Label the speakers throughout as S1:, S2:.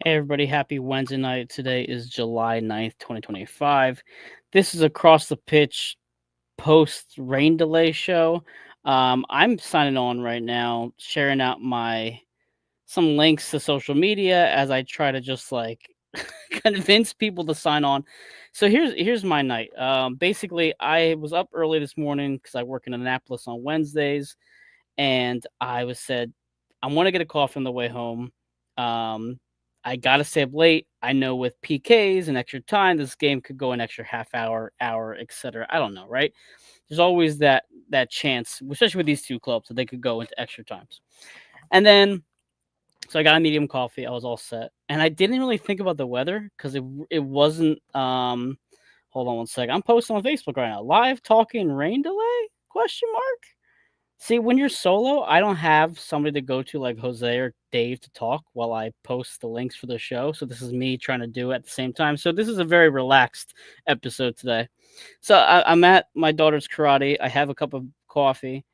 S1: Hey everybody, happy Wednesday night. Today is July 9th, 2025. This is Across the Pitch post rain delay show. I'm signing on right now, sharing out my some links to social media as I try to just like convince people to sign on. So here's my night. Basically, I was up early this morning because I work in Annapolis on Wednesdays, and I was said I want to get a coffee on the way home. Um, I gotta stay up late. I know with PKs and extra time, this game could go an extra half hour, etc. I don't know, right? There's always that chance, especially with these two clubs, that they could go into extra times. And then, so I got a medium coffee. I was all set, and I didn't really think about the weather because it wasn't. Hold on one second. I'm posting on Facebook right now. Live talking rain delay? Question mark. See, when you're solo, I don't have somebody to go to like Jose or Dave to talk while I post the links for the show. So this is me trying to do it at the same time. So this is a very relaxed episode today. So I'm at my daughter's karate. I have a cup of coffee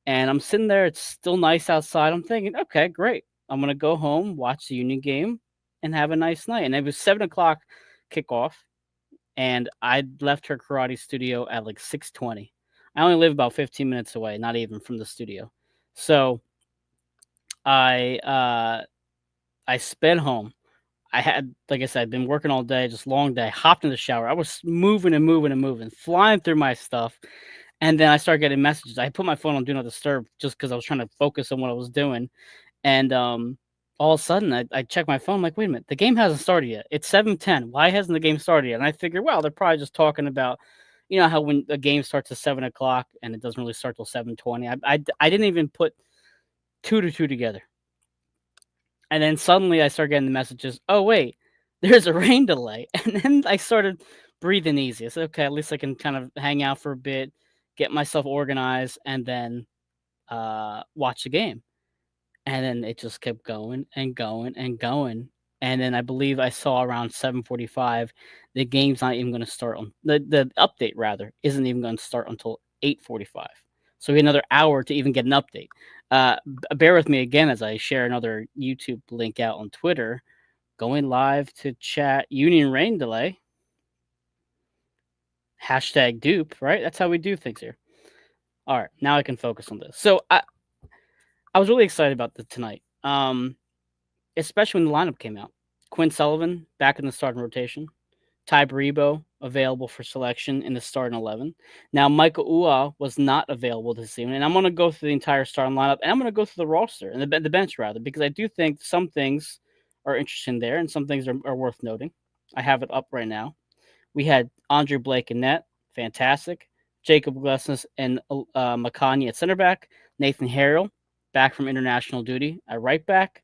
S1: and I'm sitting there. It's still nice outside. I'm thinking, okay, great. I'm gonna go home, watch the Union game, and have a nice night. And it was 7 o'clock kickoff, and I left her karate studio at like 6:20. I only live about 15 minutes away, not even from the studio. So I I sped home. I had, like I said, I'd been working all day, just long day. Hopped in the shower. I was moving and moving and moving, flying through my stuff, and then I started getting messages. I put my phone on do not disturb just because I was trying to focus on what I was doing, and all of a sudden I check my phone. I'm like, wait a minute, the game hasn't started yet. It's 7:10. Why hasn't the game started yet? And I figured, well, they're probably just talking about, how when the game starts at 7 o'clock and it doesn't really start till 7:20. I didn't even put two to two together. And then suddenly I start getting the messages, "Oh, wait, there's a rain delay." And then I started breathing easy. I said, "Okay, at least I can kind of hang out for a bit, get myself organized, and then watch the game." And then it just kept going and going and going. And then I believe I saw around 7:45, the game's not even going to start on the update rather isn't even going to start until 8:45. So we had another hour to even get an update. Bear with me again as I share another YouTube link out on Twitter. Going live to chat Union Rain Delay. Hashtag dupe, right? That's how we do things here. All right, now I can focus on this. So I was really excited about the tonight. Especially when the lineup came out. Quinn Sullivan back in the starting rotation. Ty Baribo available for selection in the starting 11. Now, Michael Ua was not available this evening, and I'm going to go through the entire starting lineup, and I'm going to go through the roster and the bench rather, because I do think some things are interesting there, and some things are worth noting. I have it up right now. We had Andre Blake in net, fantastic. Jacob Glesnes and Makani at center back. Nathan Harrell back from international duty at right back.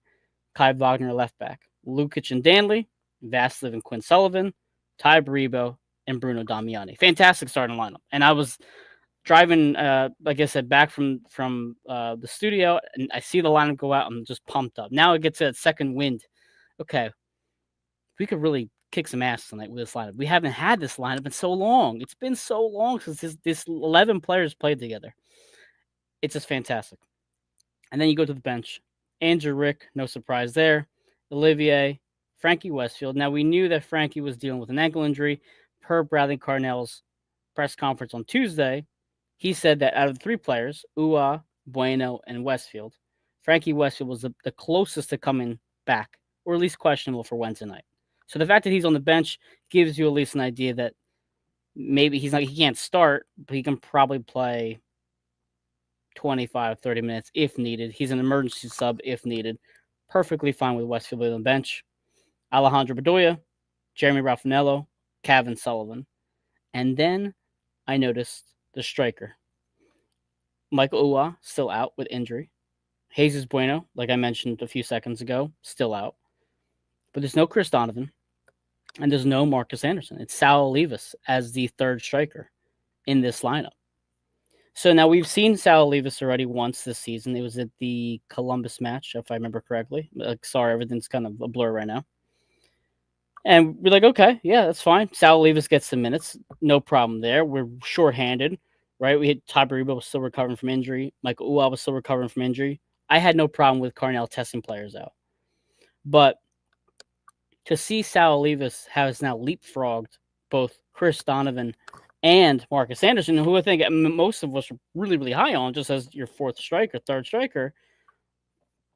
S1: Kai Wagner left back, Lukic and Danley, Vasilev and Quinn Sullivan, Ty Baribo, and Bruno Damiani. Fantastic starting lineup. And I was driving, like I said, back from the studio, and I see the lineup go out. I'm just pumped up. Now it gets a second wind. Okay, we could really kick some ass tonight with this lineup. We haven't had this lineup in so long. It's been so long since this 11 players played together. It's just fantastic. And then you go to the bench. Andrew Rick, no surprise there. Olivier, Frankie Westfield. Now, we knew that Frankie was dealing with an ankle injury. Per Bradley Carnell's press conference on Tuesday, he said that out of the three players, Ua, Bueno, and Westfield, Frankie Westfield was the closest to coming back, or at least questionable for Wednesday night. So the fact that he's on the bench gives you at least an idea that maybe he can't start, but he can probably play 25, 30 minutes if needed. He's an emergency sub if needed. Perfectly fine with Westfield on the bench. Alejandro Bedoya, Jeremy Raffanello, Kevin Sullivan. And then I noticed the striker. Michael Ua, still out with injury. Jesus Bueno, like I mentioned a few seconds ago, still out. But there's no Chris Donovan, and there's no Marcus Anderson. It's Sal Olivas as the third striker in this lineup. So now we've seen Sal Levis already once this season. It was at the Columbus match, if I remember correctly. Sorry, everything's kind of a blur right now. And we're like, okay, yeah, that's fine. Sal Levis gets some minutes. No problem there. We're shorthanded, right? We had Todd Baribo was still recovering from injury. Michael Ua was still recovering from injury. I had no problem with Carnell testing players out. But to see Sal Levis has now leapfrogged both Chris Donovan and Marcus Anderson, who I think most of us are really, really high on, just as your fourth striker, third striker.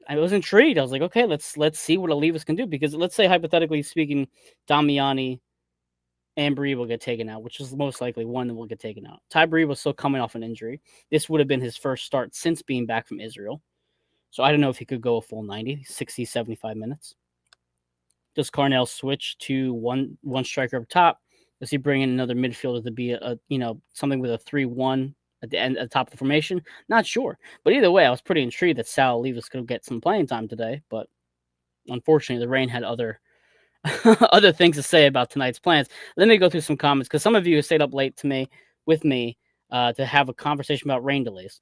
S1: I was intrigued. I was like, okay, let's see what Olivas can do, because let's say, hypothetically speaking, Damiani and Bree will get taken out, which is most likely one that will get taken out. Ty Bree was still coming off an injury. This would have been his first start since being back from Israel. So I don't know if he could go a full 90, 60, 75 minutes. Does Carnell switch to one striker up top? Does he bring in another midfielder to be a something with a 3-1 at the end, at the top of the formation? Not sure. But either way, I was pretty intrigued that Sal Levis could get some playing time today. But unfortunately, the rain had other other things to say about tonight's plans. Let me go through some comments, because some of you have stayed up late with me to have a conversation about rain delays.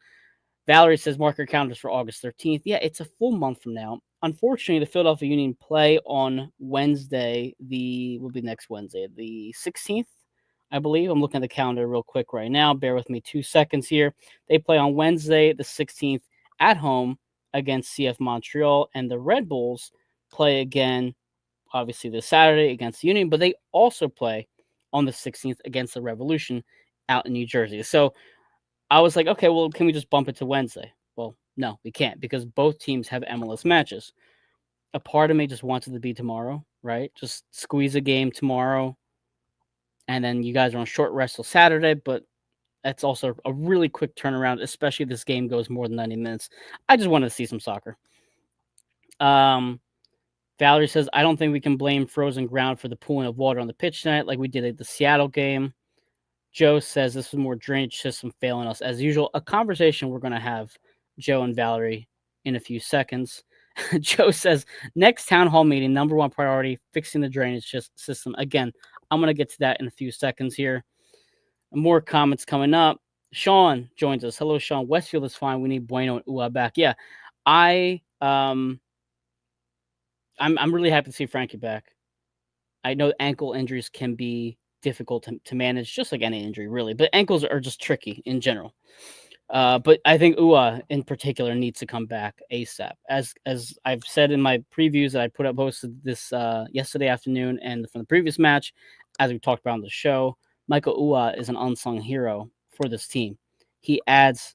S1: Valerie says marker calendars for August 13th. Yeah, it's a full month from now. Unfortunately, the Philadelphia Union play on Wednesday. Will be next Wednesday, the 16th, I believe. I'm looking at the calendar real quick right now. Bear with me 2 seconds here. They play on Wednesday, the 16th, at home against CF Montreal, and the Red Bulls play again, obviously, this Saturday against the Union, but they also play on the 16th against the Revolution out in New Jersey. So I was like, okay, well, can we just bump it to Wednesday? Well, no, we can't, because both teams have MLS matches. A part of me just wants it to be tomorrow, right? Just squeeze a game tomorrow, and then you guys are on short rest till Saturday, but that's also a really quick turnaround, especially if this game goes more than 90 minutes. I just wanted to see some soccer. Valerie says, I don't think we can blame frozen ground for the pooling of water on the pitch tonight like we did at the Seattle game. Joe says this was more drainage system failing us. As usual, a conversation we're going to have, Joe and Valerie, in a few seconds. Joe says, next town hall meeting, number one priority, fixing the drainage system. Again, I'm going to get to that in a few seconds here. More comments coming up. Sean joins us. Hello, Sean. Westfield is fine. We need Bueno and Ua back. Yeah, I'm really happy to see Frankie back. I know ankle injuries can be difficult to manage, just like any injury, really. But ankles are just tricky in general. But I think Ua in particular needs to come back ASAP. As I've said in my previews that I posted this yesterday afternoon and from the previous match, as we talked about on the show, Michael Ua is an unsung hero for this team. He adds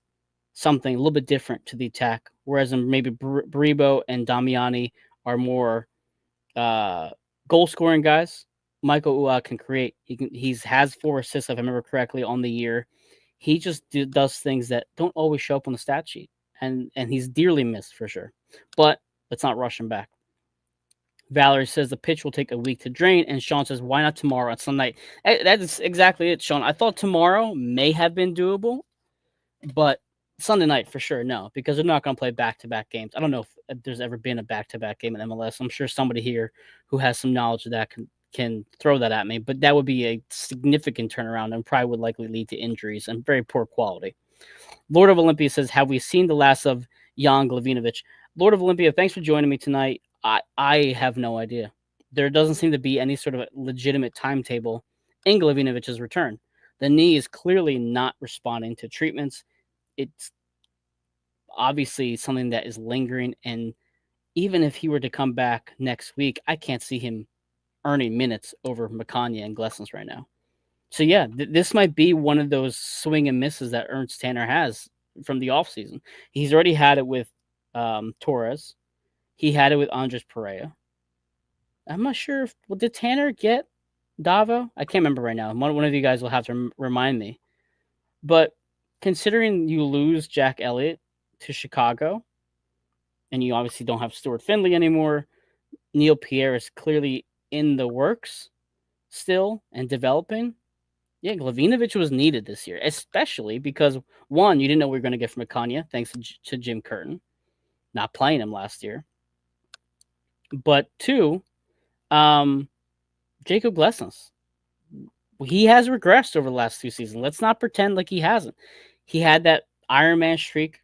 S1: something a little bit different to the attack, whereas maybe Baribo and Damiani are more goal scoring guys. Michael Ua can create. He has 4 assists, if I remember correctly, on the year. He just does things that don't always show up on the stat sheet, and he's dearly missed for sure. But let's not rush him back. Valerie says the pitch will take a week to drain, and Sean says, why not tomorrow on Sunday night? That is exactly it, Sean. I thought tomorrow may have been doable, but Sunday night for sure, no, because they're not going to play back-to-back games. I don't know if there's ever been a back-to-back game in MLS. I'm sure somebody here who has some knowledge of that can throw that at me, but that would be a significant turnaround and probably would likely lead to injuries and very poor quality. Lord of Olympia says, have we seen the last of Jan Glavinovic? Lord of Olympia, thanks for joining me tonight. I have no idea. There doesn't seem to be any sort of legitimate timetable in Glavinovic's return. The knee is clearly not responding to treatments. It's obviously something that is lingering, and even if he were to come back next week, I can't see him earning minutes over Makanya and Glessens right now. So yeah, this might be one of those swing and misses that Ernst Tanner has from the offseason. He's already had it with Torres. He had it with Andres Pereira. I'm not sure did Tanner get Davo? I can't remember right now. One of you guys will have to remind me. But considering you lose Jack Elliott to Chicago, and you obviously don't have Stuart Findlay anymore, Neil Pierre is clearly in the works still and developing. Yeah, Glavinovic was needed this year, especially because, one, you didn't know we were going to get from Makanya, thanks to Jim Curtin not playing him last year. But two, Jacob Glessens. He has regressed over the last 2 seasons. Let's not pretend like he hasn't. He had that Iron Man streak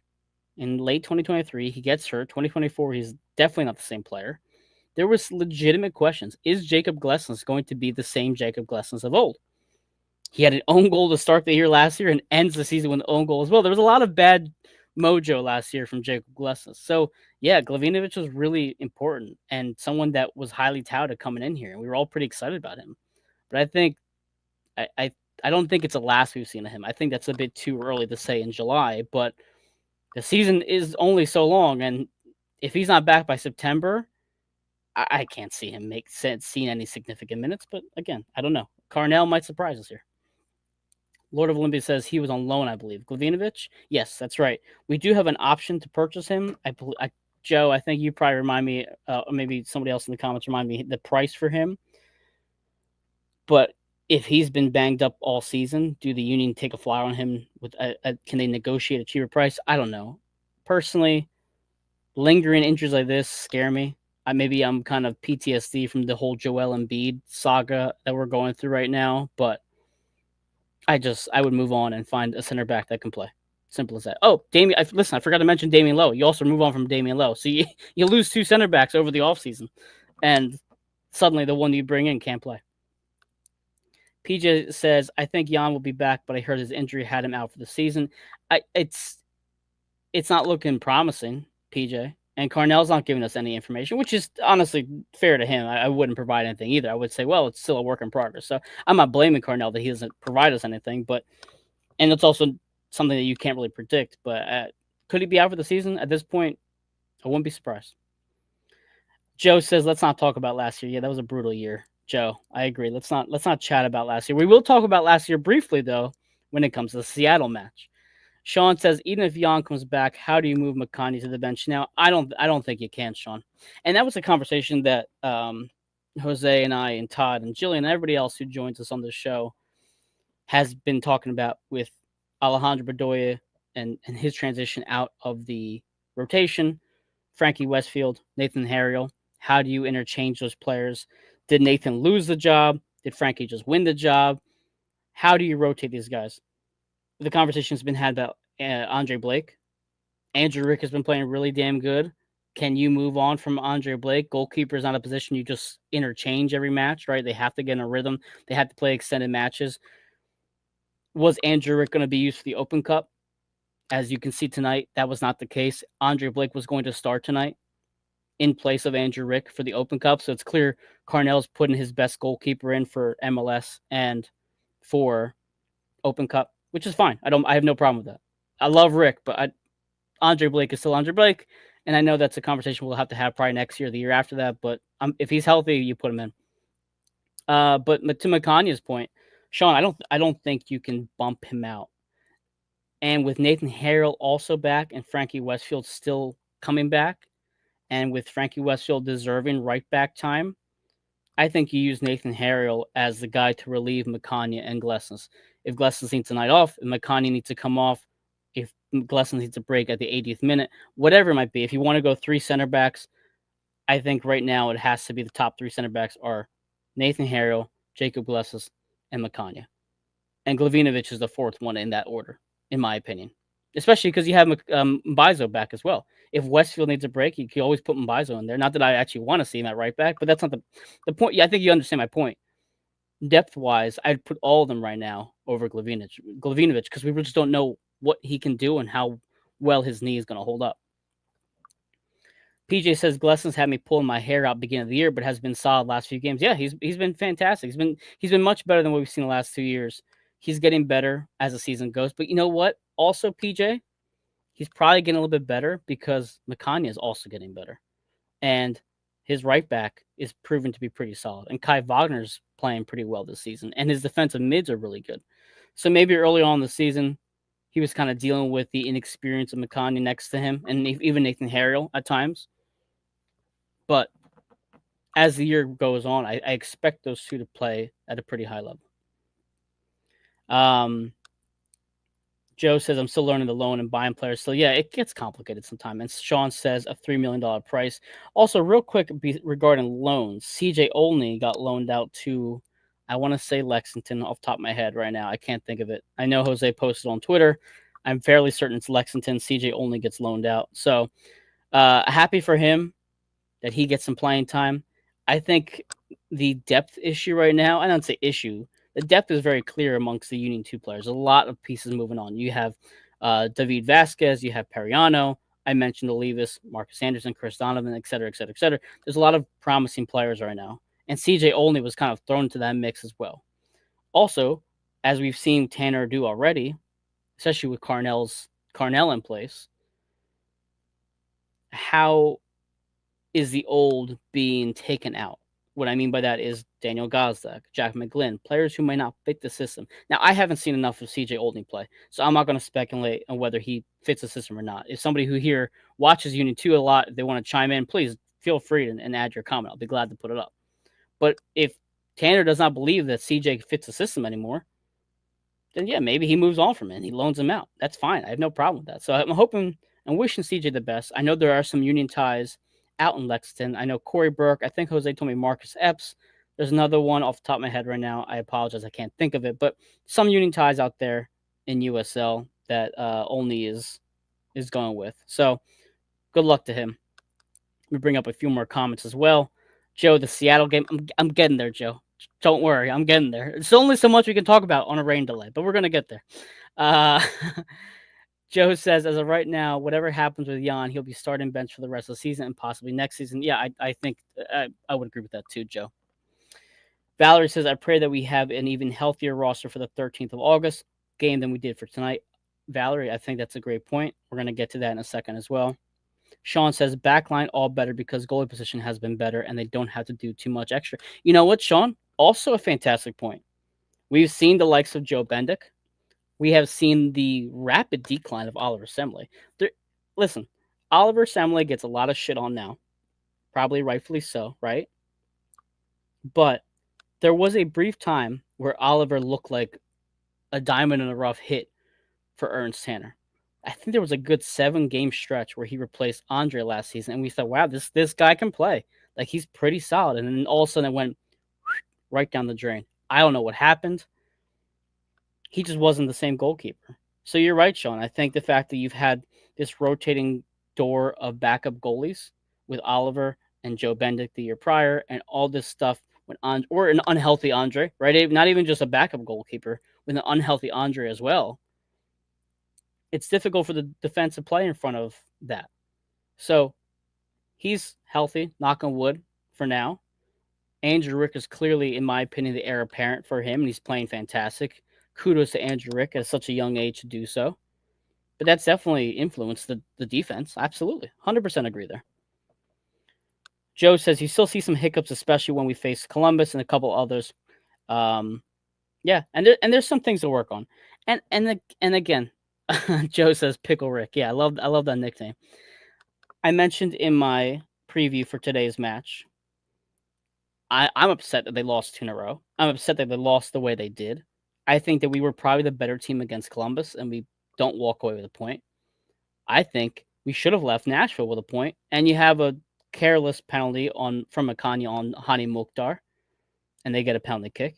S1: in late 2023. He gets hurt. 2024, he's definitely not the same player. There was legitimate questions. Is Jacob Glessens going to be the same Jacob Glessens of old? He had an own goal to start the year last year and ends the season with an own goal as well. There was a lot of bad mojo last year from Jacob Glesnes. So yeah, Glavinovic was really important and someone that was highly touted coming in here, and we were all pretty excited about him. But I think I I, I don't think it's the last we've seen of him. I think that's a bit too early to say in July, but the season is only so long, and if he's not back by September, I can't see him seeing any significant minutes. But again, I don't know. Carnell might surprise us here. Lord of Olympia says he was on loan, I believe. Glavinovic? Yes, that's right. We do have an option to purchase him. Joe, I think you probably remind me, or maybe somebody else in the comments remind me the price for him. But if he's been banged up all season, do the Union take a flyer on him? Can they negotiate a cheaper price? I don't know. Personally, lingering injuries like this scare me. Maybe I'm kind of PTSD from the whole Joel Embiid saga that we're going through right now, but I would move on and find a center back that can play. Simple as that. Oh, listen, I forgot to mention Damian Lowe. You also move on from Damian Lowe. So you lose 2 center backs over the offseason, and suddenly the one you bring in can't play. PJ says, I think Jan will be back, but I heard his injury had him out for the season. It's not looking promising, PJ. And Carnell's not giving us any information, which is honestly fair to him. I wouldn't provide anything either. I would say, well, it's still a work in progress. So I'm not blaming Carnell that he doesn't provide us anything, and it's also something that you can't really predict. But could he be out for the season? At this point, I wouldn't be surprised. Joe says, let's not talk about last year. Yeah, that was a brutal year. Joe, I agree. Let's not chat about last year. We will talk about last year briefly, though, when it comes to the Seattle match. Sean says, even if Jan comes back, how do you move Makani to the bench? Now, I don't think you can, Sean. And that was a conversation that Jose and I and Todd and Jillian and everybody else who joins us on this show has been talking about with Alejandro Bedoya and his transition out of the rotation, Frankie Westfield, Nathan Harriel. How do you interchange those players? Did Nathan lose the job? Did Frankie just win the job? How do you rotate these guys? The conversation's been had about Andre Blake. Andrew Rick has been playing really damn good. Can you move on from Andre Blake? Goalkeeper is not a position you just interchange every match, right? They have to get in a rhythm. They have to play extended matches. Was Andrew Rick going to be used for the Open Cup? As you can see tonight, that was not the case. Andre Blake was going to start tonight in place of Andrew Rick for the Open Cup. So it's clear Carnell's putting his best goalkeeper in for MLS and for Open Cup, which is fine. I have no problem with that. I love Rick, but Andre Blake is still Andre Blake, and I know that's a conversation we'll have to have probably next year, the year after that. But if he's healthy, you put him in. But to Makanya's point, Sean, I don't think you can bump him out. And with Nathan Harrell also back and Frankie Westfield still coming back, and with Frankie Westfield deserving right back time, I think you use Nathan Harrell as the guy to relieve Makanya and Glesnes. If Glesnes needs a night off, if Makanya needs to come off, if Glesnes needs a break at the 80th minute, whatever it might be. If you want to go 3 center backs, I think right now it has to be the top 3 center backs are Nathan Harrell, Jacob Glesnes, and Makanya. And Glavinovic is the 4th one in that order, in my opinion. Especially because you have Mbaizo back as well. If Westfield needs a break, you can always put Mbaizo in there. Not that I actually want to see him at right back, but that's not the point. Yeah, I think you understand my point. Depth-wise, I'd put all of them right now over Glavinovic because we just don't know what he can do and how well his knee is going to hold up. PJ says Glesnes had me pulling my hair out beginning of the year, but has been solid last few games. Yeah, he's been fantastic. He's been much better than what we've seen the last 2 years. He's getting better as the season goes. But you know what? Also, PJ, he's probably getting a little bit better because Makanya is also getting better. And his right back is proven to be pretty solid. And Kai Wagner's playing pretty well this season. And his defensive mids are really good. So maybe early on in the season, he was kind of dealing with the inexperience of Makanya next to him and even Nathan Harrell at times. But as the year goes on, I expect those two to play at a pretty high level. Joe says, I'm still learning the loan and buying players. So, yeah, it gets complicated sometimes. And Sean says a $3 million price. Also, real quick regarding loans, CJ Olney got loaned out to, I want to say Lexington off the top of my head right now. I can't think of it. I know Jose posted on Twitter. I'm fairly certain it's Lexington. CJ Olney gets loaned out. So, happy for him that he gets some playing time. I think the depth issue right now, I don't say issue, the depth is very clear amongst the Union 2 players. A lot of pieces moving on. You have David Vasquez, you have Periano. I mentioned Olivas, Marcus Anderson, Chris Donovan, et cetera, et cetera, et cetera. There's a lot of promising players right now. And CJ Olney was kind of thrown into that mix as well. Also, as we've seen Tanner do already, especially with Carnell in place, how is the old being taken out? What I mean by that is Daniel Gazdak, Jack McGlynn, players who may not fit the system. Now, I haven't seen enough of CJ Olney play, so I'm not going to speculate on whether he fits the system or not. If somebody who here watches Union 2 a lot, if they want to chime in, please feel free and add your comment. I'll be glad to put it up. But if Tanner does not believe that CJ fits the system anymore, then yeah, maybe he moves on from it and he loans him out. That's fine. I have no problem with that. So I'm hoping and wishing CJ the best. I know there are some Union ties out in Lexington. I know Corey Burke. I think Jose told me Marcus Epps. There's another one off the top of my head right now. I apologize. I can't think of it. But some Union ties out there in USL that Olney is going with. So good luck to him. Let me bring up a few more comments as well. Joe, the Seattle game. I'm getting there, Joe. Don't worry, I'm getting there. It's only so much we can talk about on a rain delay, but we're going to get there. Joe says, as of right now, whatever happens with Jan, he'll be starting bench for the rest of the season and possibly next season. Yeah, I think I would agree with that too, Joe. Valerie says, I pray that we have an even healthier roster for the 13th of August game than we did for tonight. Valerie, I think that's a great point. We're going to get to that in a second as well. Sean says, backline all better because goalie position has been better and they don't have to do too much extra. You know what, Sean? Also a fantastic point. We've seen the likes of Joe Bendick. We have seen the rapid decline of Oliver Semley. Listen, Oliver Semley gets a lot of shit on now. Probably rightfully so, right? But there was a brief time where Oliver looked like a diamond in a rough hit for Ernst Tanner. I think there was a good 7-game stretch where he replaced Andre last season, and we thought, wow, this guy can play. Like, he's pretty solid. And then all of a sudden it went right down the drain. I don't know what happened. He just wasn't the same goalkeeper. So you're right, Sean. I think the fact that you've had this rotating door of backup goalies with Oliver and Joe Bendick the year prior, and all this stuff or an unhealthy Andre, right? Not even just a backup goalkeeper, with an unhealthy Andre as well. It's difficult for the defense to play in front of that. So he's healthy, knock on wood, for now. Andrew Rick is clearly, in my opinion, the heir apparent for him, and he's playing fantastic. Kudos to Andrew Rick at such a young age to do so. But that's definitely influenced the defense. Absolutely. 100% agree there. Joe says you still see some hiccups, especially when we face Columbus and a couple others. Yeah, and there's some things to work on. And again, Joe says Pickle Rick. Yeah, I love that nickname. I mentioned in my preview for today's match, I'm upset that they lost 2 in a row. I'm upset that they lost the way they did. I think that we were probably the better team against Columbus, and we don't walk away with a point. I think we should have left Nashville with a point, and you have a careless penalty from Akanya on Hani Mukhtar, and they get a penalty kick.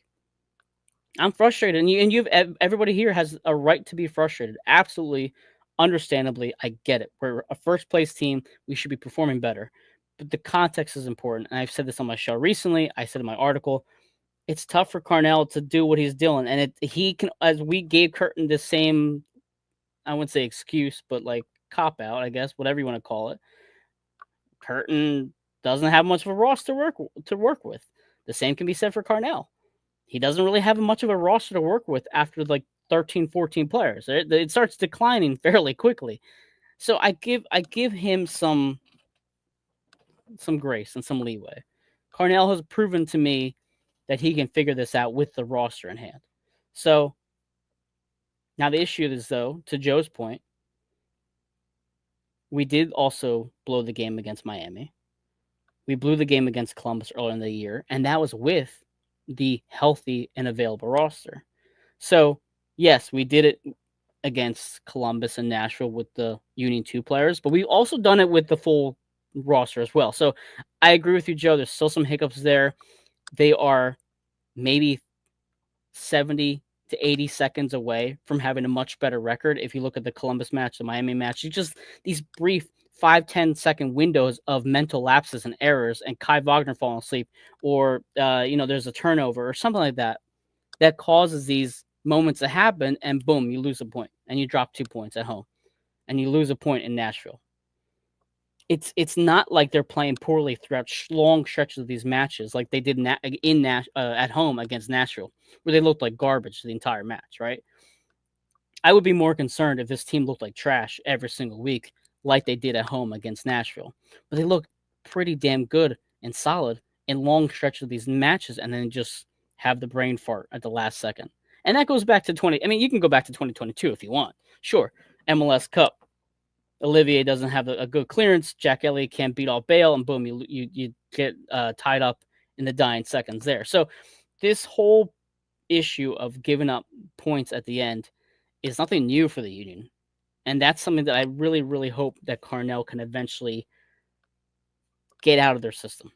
S1: I'm frustrated, and everybody here has a right to be frustrated. Absolutely, understandably, I get it. We're a first-place team. We should be performing better. But the context is important, and I've said this on my show recently. I said in my article, it's tough for Carnell to do what he's doing, and he can, as we gave Curtin the same, I wouldn't say excuse, but like cop out, I guess, whatever you want to call it. Curtin doesn't have much of a roster to work with. The same can be said for Carnell. He doesn't really have much of a roster to work with after like 13, 14 players. It starts declining fairly quickly. So I give him some grace and some leeway. Carnell has proven to me that he can figure this out with the roster in hand. So now the issue is, though, to Joe's point, we did also blow the game against Miami. We blew the game against Columbus earlier in the year, and that was with the healthy and available roster. So, yes, we did it against Columbus and Nashville with the Union 2 players, but we've also done it with the full roster as well. So I agree with you, Joe. There's still some hiccups there. They are maybe 70 to 80 seconds away from having a much better record. If you look at the Columbus match, the Miami match, it's just these brief 5-10 second windows of mental lapses and errors, and Kai Wagner falling asleep, or there's a turnover or something like that causes these moments to happen, and boom, you lose a point. and you drop 2 points at home, and you lose a point in Nashville. It's not like they're playing poorly throughout long stretches of these matches like they did at home against Nashville, where they looked like garbage the entire match, right? I would be more concerned if this team looked like trash every single week, like they did at home against Nashville. But they look pretty damn good and solid in long stretches of these matches, and then just have the brain fart at the last second. And that goes back to 20. I mean, you can go back to 2022 if you want. Sure, MLS Cup. Olivier doesn't have a good clearance. Jack Elliott can't beat off Bale, and boom, you get tied up in the dying seconds there. So this whole issue of giving up points at the end is nothing new for the Union. And that's something that I really, really hope that Carnell can eventually get out of their system.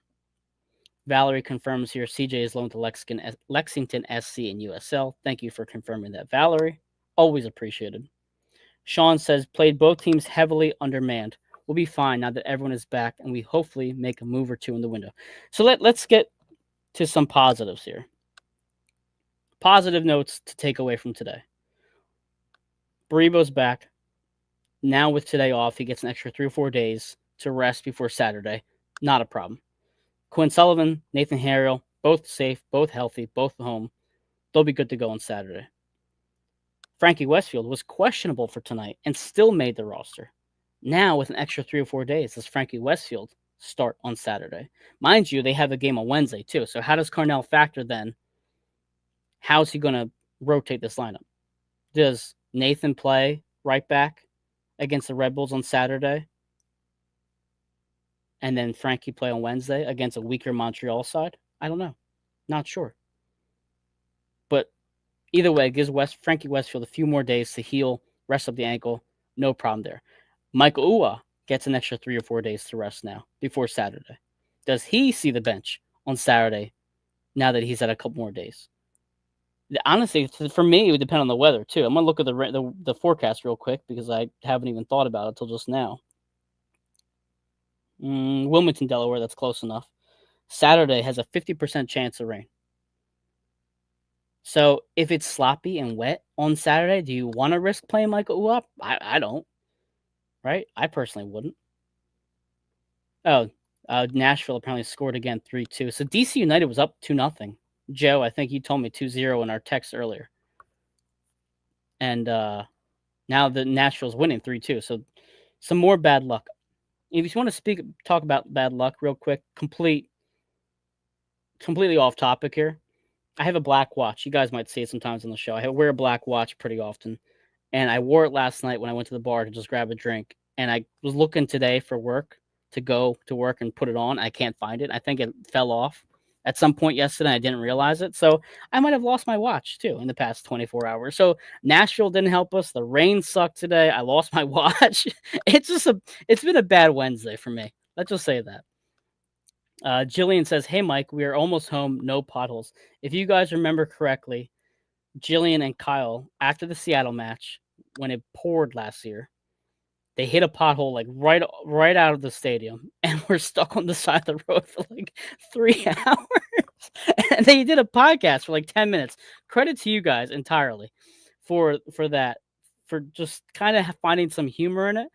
S1: Valerie confirms here CJ is loaned to Lexington SC and USL. Thank you for confirming that, Valerie. Always appreciated. Sean says, played both teams heavily undermanned. We'll be fine now that everyone is back, and we hopefully make a move or two in the window. So let's get to some positives here. Positive notes to take away from today. Baribo's back. Now with today off, he gets an extra 3 or 4 days to rest before Saturday. Not a problem. Quinn Sullivan, Nathan Harriel, both safe, both healthy, both home. They'll be good to go on Saturday. Frankie Westfield was questionable for tonight and still made the roster. Now, with an extra 3 or 4 days, does Frankie Westfield start on Saturday? Mind you, they have a game on Wednesday, too. So how does Carnell factor then? How's he going to rotate this lineup? Does Nathan play right back against the Red Bulls on Saturday? And then Frankie play on Wednesday against a weaker Montreal side? I don't know. Not sure. But either way, it gives Frankie Westfield a few more days to heal, rest up the ankle. No problem there. Michael Uwa gets an extra 3 or 4 days to rest now before Saturday. Does he see the bench on Saturday now that he's had a couple more days? Honestly, for me, it would depend on the weather, too. I'm going to look at the forecast real quick because I haven't even thought about it until just now. Wilmington, Delaware, that's close enough. Saturday has a 50% chance of rain. So if it's sloppy and wet on Saturday, do you want to risk playing Michael Uwa? I don't. Right? I personally wouldn't. Oh, Nashville apparently scored again 3-2. So DC United was up 2-0. Joe, I think you told me 2-0 in our text earlier. And now the Nashville's winning 3-2. So some more bad luck. If you want to talk about bad luck real quick, completely off topic here. I have a black watch. You guys might see it sometimes on the show. I wear a black watch pretty often. And I wore it last night when I went to the bar to just grab a drink. And I was looking today for work to go to work and put it on. I can't find it. I think it fell off at some point yesterday. I didn't realize it. So I might have lost my watch too in the past 24 hours. So Nashville didn't help us. The rain sucked today. I lost my watch. It's been a bad Wednesday for me. Let's just say that. Jillian says, hey, Mike, we are almost home. No potholes. If you guys remember correctly, Jillian and Kyle, after the Seattle match, when it poured last year, they hit a pothole like right out of the stadium, and we're stuck on the side of the road for like 3 hours. And they did a podcast for like 10 minutes. Credit to you guys entirely for that, for just kind of finding some humor in it.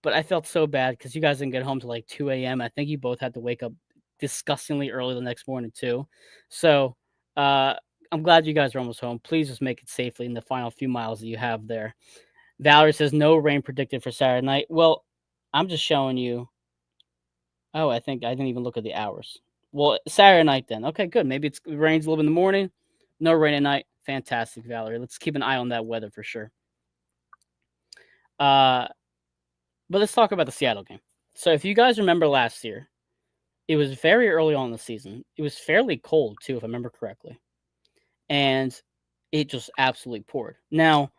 S1: But I felt so bad because you guys didn't get home till like 2 a.m. I think you both had to wake up disgustingly early the next morning too. So I'm glad you guys are almost home. Please just make it safely in the final few miles that you have there. Valerie says no rain predicted for Saturday night. Well, I'm just showing you. Oh, I think I didn't even look at the hours. Well, Saturday night then. Okay, good. Maybe it rains a little bit in the morning. No rain at night. Fantastic, Valerie. Let's keep an eye on that weather for sure. But let's talk about the Seattle game. So if you guys remember last year, it was very early on in the season. It was fairly cold too, if I remember correctly. And it just absolutely poured. Now,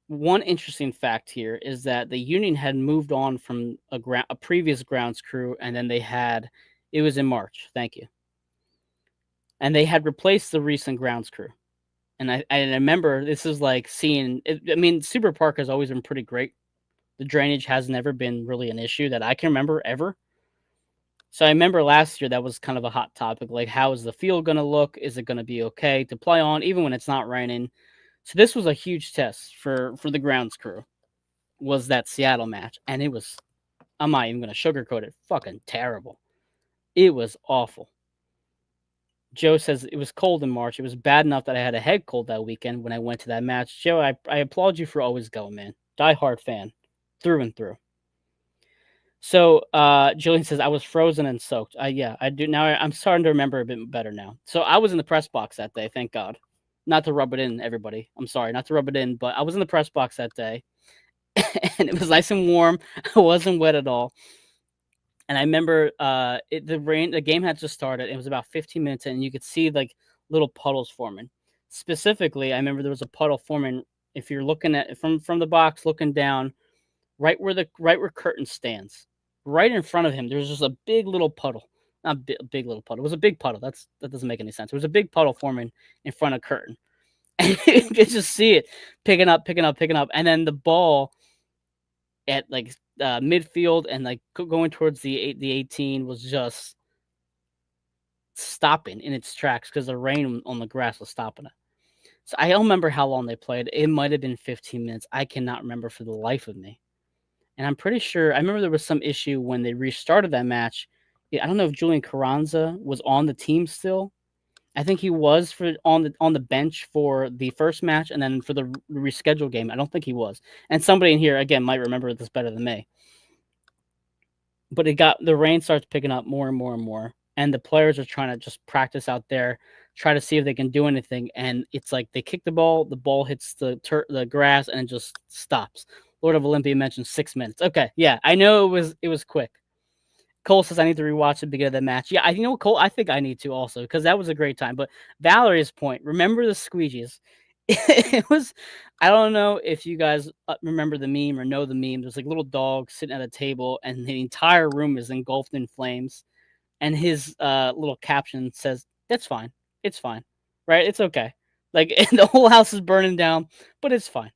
S1: one interesting fact here is that the Union had moved on from a previous grounds crew, and then it was in March. Thank you. And they had replaced the recent grounds crew. And I remember this is like seeing, Super Park has always been pretty great. The drainage has never been really an issue that I can remember ever. So I remember last year that was kind of a hot topic. Like, how is the field going to look? Is it going to be okay to play on, even when it's not raining? So this was a huge test for the grounds crew. Was that Seattle match, and it was. I'm not even gonna sugarcoat it. Fucking terrible. It was awful. Joe says it was cold in March. It was bad enough that I had a head cold that weekend when I went to that match. Joe, I applaud you for always going, man. Die hard fan, through and through. So Jillian says I was frozen and soaked. Yeah, I do now. I'm starting to remember a bit better now. So I was in the press box that day. Thank God. Not to rub it in, everybody. I'm sorry, not to rub it in, but I was in the press box that day, and it was nice and warm. I wasn't wet at all. And I remember the game had just started. It was about 15 minutes in, and you could see like little puddles forming. Specifically, I remember there was a puddle forming if you're looking at from the box, looking down, right where Curtin stands. Right in front of him, there's just a big little puddle. Not big little puddle. It was a big puddle. That doesn't make any sense. There was a big puddle forming in front of Curtin. And you could just see it picking up, and then the ball at like midfield and like going towards the 18 was just stopping in its tracks because the rain on the grass was stopping it. So I don't remember how long they played. It might have been 15 minutes. I cannot remember for the life of me. And I'm pretty sure I remember there was some issue when they restarted that match. I don't know if Julian Carranza was on the team still. I think he was on the bench for the first match, and then for the rescheduled game, I don't think he was. And somebody in here again might remember this better than me. But the rain starts picking up more and more and more, and the players are trying to just practice out there, try to see if they can do anything. And it's like they kick the ball hits the grass, and it just stops. Lord of Olympia mentioned 6 minutes. Okay, yeah, I know it was quick. Cole says I need to rewatch the beginning of the match. Yeah, Cole. I think I need to also because that was a great time. But Valerie's point. Remember the squeegees. It was. I don't know if you guys remember the meme or know the meme. There's like little dog sitting at a table, and the entire room is engulfed in flames. And his little caption says, "That's fine. It's fine, right? It's okay. Like the whole house is burning down, but it's fine."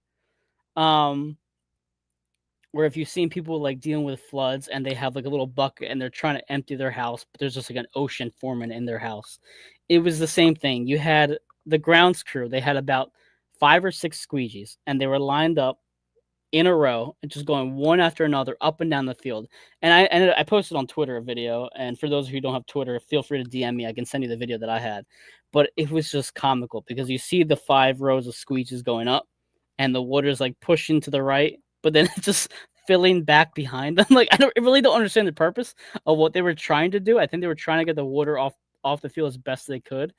S1: Where if you've seen people like dealing with floods and they have like a little bucket and they're trying to empty their house, but there's just like an ocean forming in their house. It was the same thing. You had the grounds crew, they had about 5 or 6 squeegees and they were lined up in a row and just going one after another up and down the field. And I posted on Twitter a video. And for those of you who don't have Twitter, feel free to DM me. I can send you the video that I had. But it was just comical because you see the 5 rows of squeegees going up and the water's like pushing to the right, but then it's just filling back behind them. Like I really don't understand the purpose of what they were trying to do. I think they were trying to get the water off the field as best they could.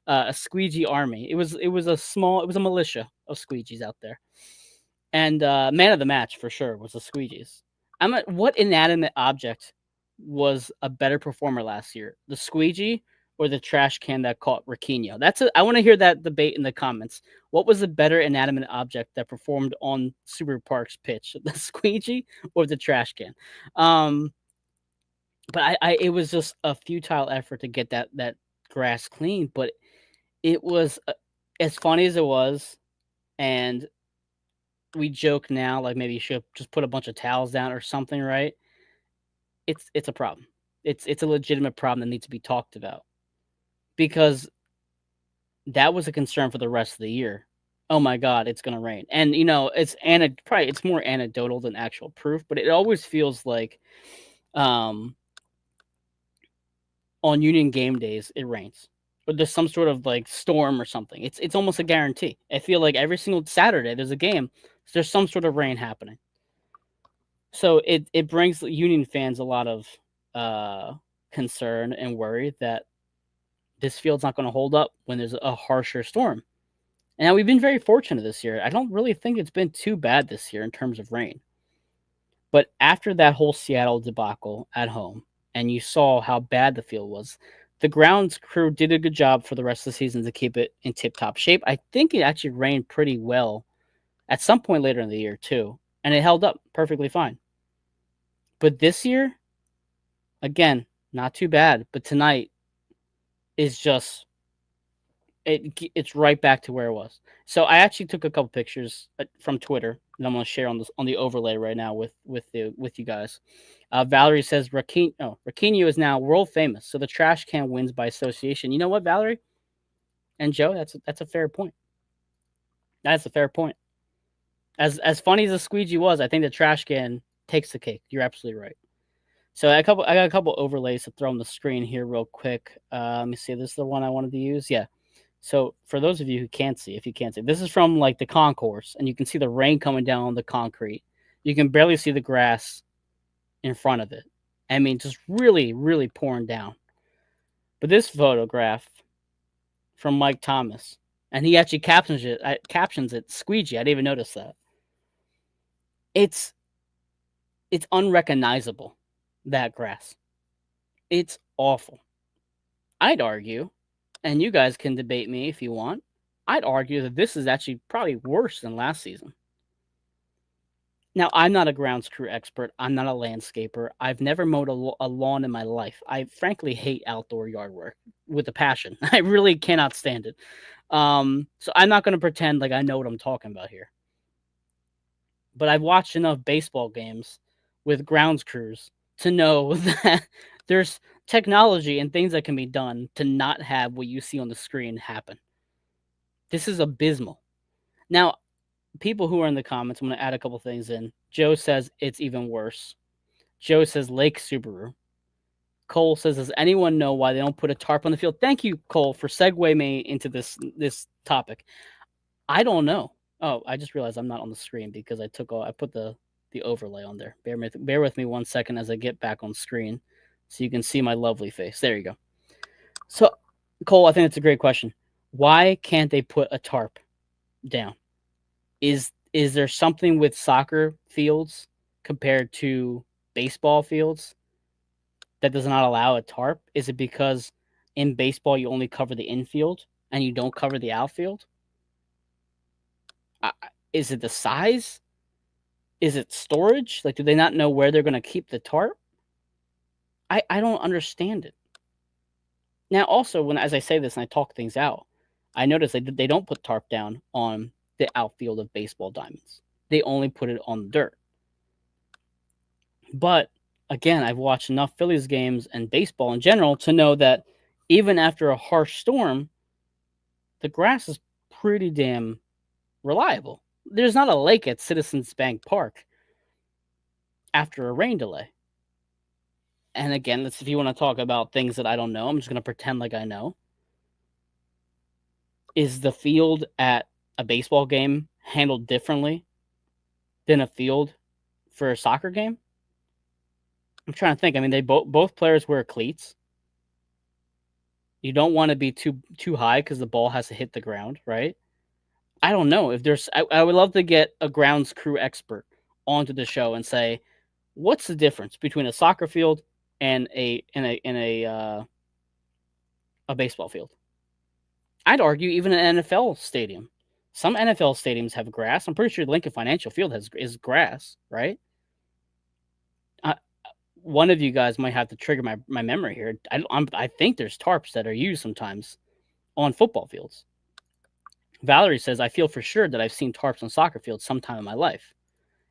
S1: A squeegee army. It was a militia of squeegees out there. And man of the match for sure was the squeegees. What inanimate object was a better performer last year? The squeegee or the trash can that caught Raquinho? I want to hear that debate in the comments. What was the better inanimate object that performed on Super Park's pitch? The squeegee or the trash can? But it was just a futile effort to get that grass clean. But it was as funny as it was, and we joke now like maybe you should just put a bunch of towels down or something, right? It's a problem. It's a legitimate problem that needs to be talked about because that was a concern for the rest of the year. Oh my God, it's gonna rain, and it's more anecdotal than actual proof, but it always feels like, on Union game days it rains or there's some sort of like storm or something. It's almost a guarantee. I feel like every single Saturday there's a game, there's some sort of rain happening. So it brings Union fans a lot of concern and worry that this field's not going to hold up when there's a harsher storm. And now we've been very fortunate this year. I don't really think it's been too bad this year in terms of rain. But after that whole Seattle debacle at home, and you saw how bad the field was, the grounds crew did a good job for the rest of the season to keep it in tip-top shape. I think it actually rained pretty well at some point later in the year too, and it held up perfectly fine. But this year, again, not too bad. But tonight is just it's right back to where it was. So I actually took a couple pictures from Twitter that I'm going to share on the overlay right now with you guys. Valerie says Raquinho is now world famous, so the trash can wins by association. You know what, Valerie and Joe? That's a fair point. That's a fair point. As funny as the squeegee was, I think the trash can takes the cake. You're absolutely right. So I got a couple overlays to throw on the screen here real quick. Let me see. This is the one I wanted to use. Yeah. So for those of you who can't see, if you can't see, this is from like the concourse, and you can see the rain coming down on the concrete. You can barely see the grass in front of it. I mean, just really, really pouring down. But this photograph from Mike Thomas, and he actually captions it squeegee. I didn't even notice that. It's unrecognizable, that grass. It's awful. I'd argue, and you guys can debate me if you want, I'd argue that this is actually probably worse than last season. Now, I'm not a grounds crew expert. I'm not a landscaper. I've never mowed a lawn in my life. I frankly hate outdoor yard work with a passion. I really cannot stand it. So I'm not going to pretend like I know what I'm talking about here. But I've watched enough baseball games with grounds crews to know that there's technology and things that can be done to not have what you see on the screen happen. This is abysmal. Now, people who are in the comments, I'm going to add a couple things in. Joe says it's even worse. Joe says Lake Subaru. Cole says, does anyone know why they don't put a tarp on the field? Thank you, Cole, for segueing me into this topic. I don't know. Oh, I just realized I'm not on the screen because I put the overlay on there. Bear with me 1 second as I get back on screen so you can see my lovely face. There you go. So, Cole, I think that's a great question. Why can't they put a tarp down? Is there something with soccer fields compared to baseball fields that does not allow a tarp? Is it because in baseball you only cover the infield and you don't cover the outfield? Is it the size? Is it storage? Like, do they not know where they're going to keep the tarp? I don't understand it. Now, also, as I say this and I talk things out, I notice they don't put tarp down on the outfield of baseball diamonds. They only put it on the dirt. But again, I've watched enough Phillies games and baseball in general to know that even after a harsh storm, the grass is pretty damn reliable. There's not a lake at Citizens Bank Park after a rain delay. And again, if you want to talk about things that I don't know, I'm just going to pretend like I know. Is the field at a baseball game handled differently than a field for a soccer game? I'm trying to think. I mean, they both players wear cleats. You don't want to be too high because the ball has to hit the ground, right? I don't know if there's. I would love to get a grounds crew expert onto the show and say, what's the difference between a soccer field and a baseball field? I'd argue even an NFL stadium. Some NFL stadiums have grass. I'm pretty sure Lincoln Financial Field is grass, right? One of you guys might have to trigger my memory here. I think there's tarps that are used sometimes on football fields. Valerie says, I feel for sure that I've seen tarps on soccer fields sometime in my life.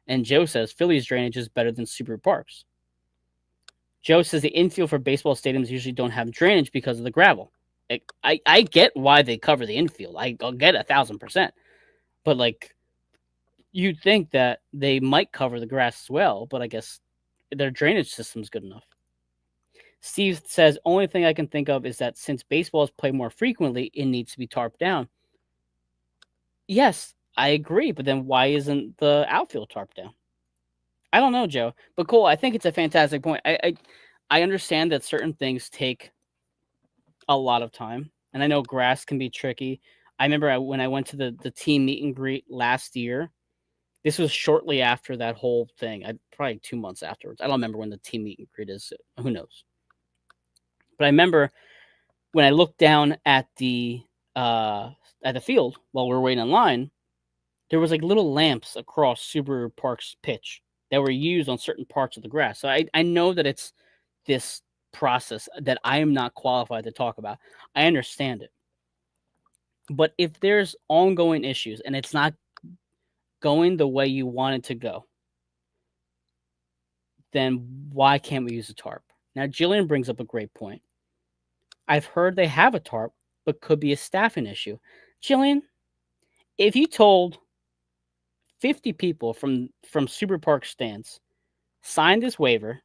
S1: And Joe says, Phillies drainage is better than Subaru Parks. Joe says the infield for baseball stadiums usually don't have drainage because of the gravel. I get why they cover the infield. I'll get 1,000%. But, like, you'd think that they might cover the grass as well, but I guess their drainage system's good enough. Steve says, only thing I can think of is that since baseball is played more frequently, it needs to be tarped down. Yes, I agree, but then why isn't the outfield tarped down? I don't know, Joe. But Cole, I think it's a fantastic point. I understand that certain things take a lot of time, and I know grass can be tricky. I remember when I went to the team meet and greet last year. This was shortly after that whole thing. Probably 2 months afterwards. I don't remember when the team meet and greet is. Who knows? But I remember when I looked down at the field while we were waiting in line, there was like little lamps across Subaru Park's pitch that were used on certain parts of the grass. So I know that it's this process that I am not qualified to talk about. I understand it. But if there's ongoing issues and it's not going the way you want it to go, then why can't we use a tarp? Now, Jillian brings up a great point. I've heard they have a tarp, but could be a staffing issue. Jillian, If you told 50 people from Super Park stands, sign this waiver,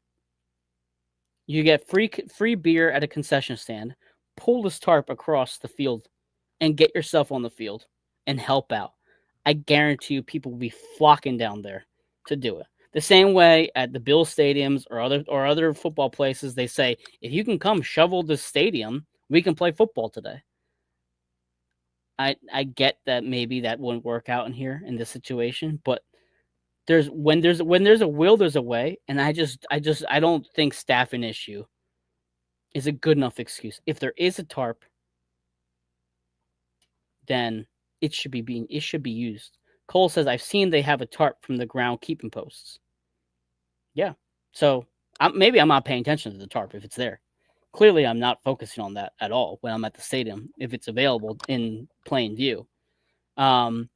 S1: you get free beer at a concession stand, pull this tarp across the field, and get yourself on the field and help out. I guarantee you, people will be flocking down there to do it. The same way at the Bill stadiums or other football places, they say, if you can come shovel the stadium, we can play football today. I get that maybe that wouldn't work out in here in this situation, but there's a will, there's a way, and I don't think staffing issue is a good enough excuse. If there is a tarp, then it should be used. Cole says, I've seen they have a tarp from the ground keeping posts. Yeah. So maybe I'm not paying attention to the tarp if it's there. Clearly, I'm not focusing on that at all when I'm at the stadium if it's available in plain view. But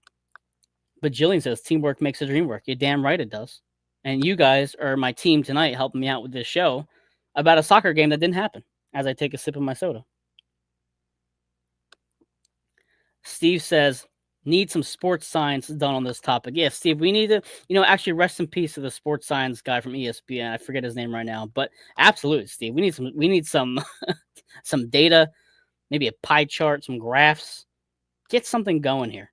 S1: Jillian says, teamwork makes the dream work. You're damn right it does. And you guys are my team tonight helping me out with this show about a soccer game that didn't happen as I take a sip of my soda. Steve says, need some sports science done on this topic. Yeah, Steve, we need to, actually rest in peace to the sports science guy from ESPN. I forget his name right now, but absolutely, Steve, we need some some data, maybe a pie chart, some graphs. Get something going here.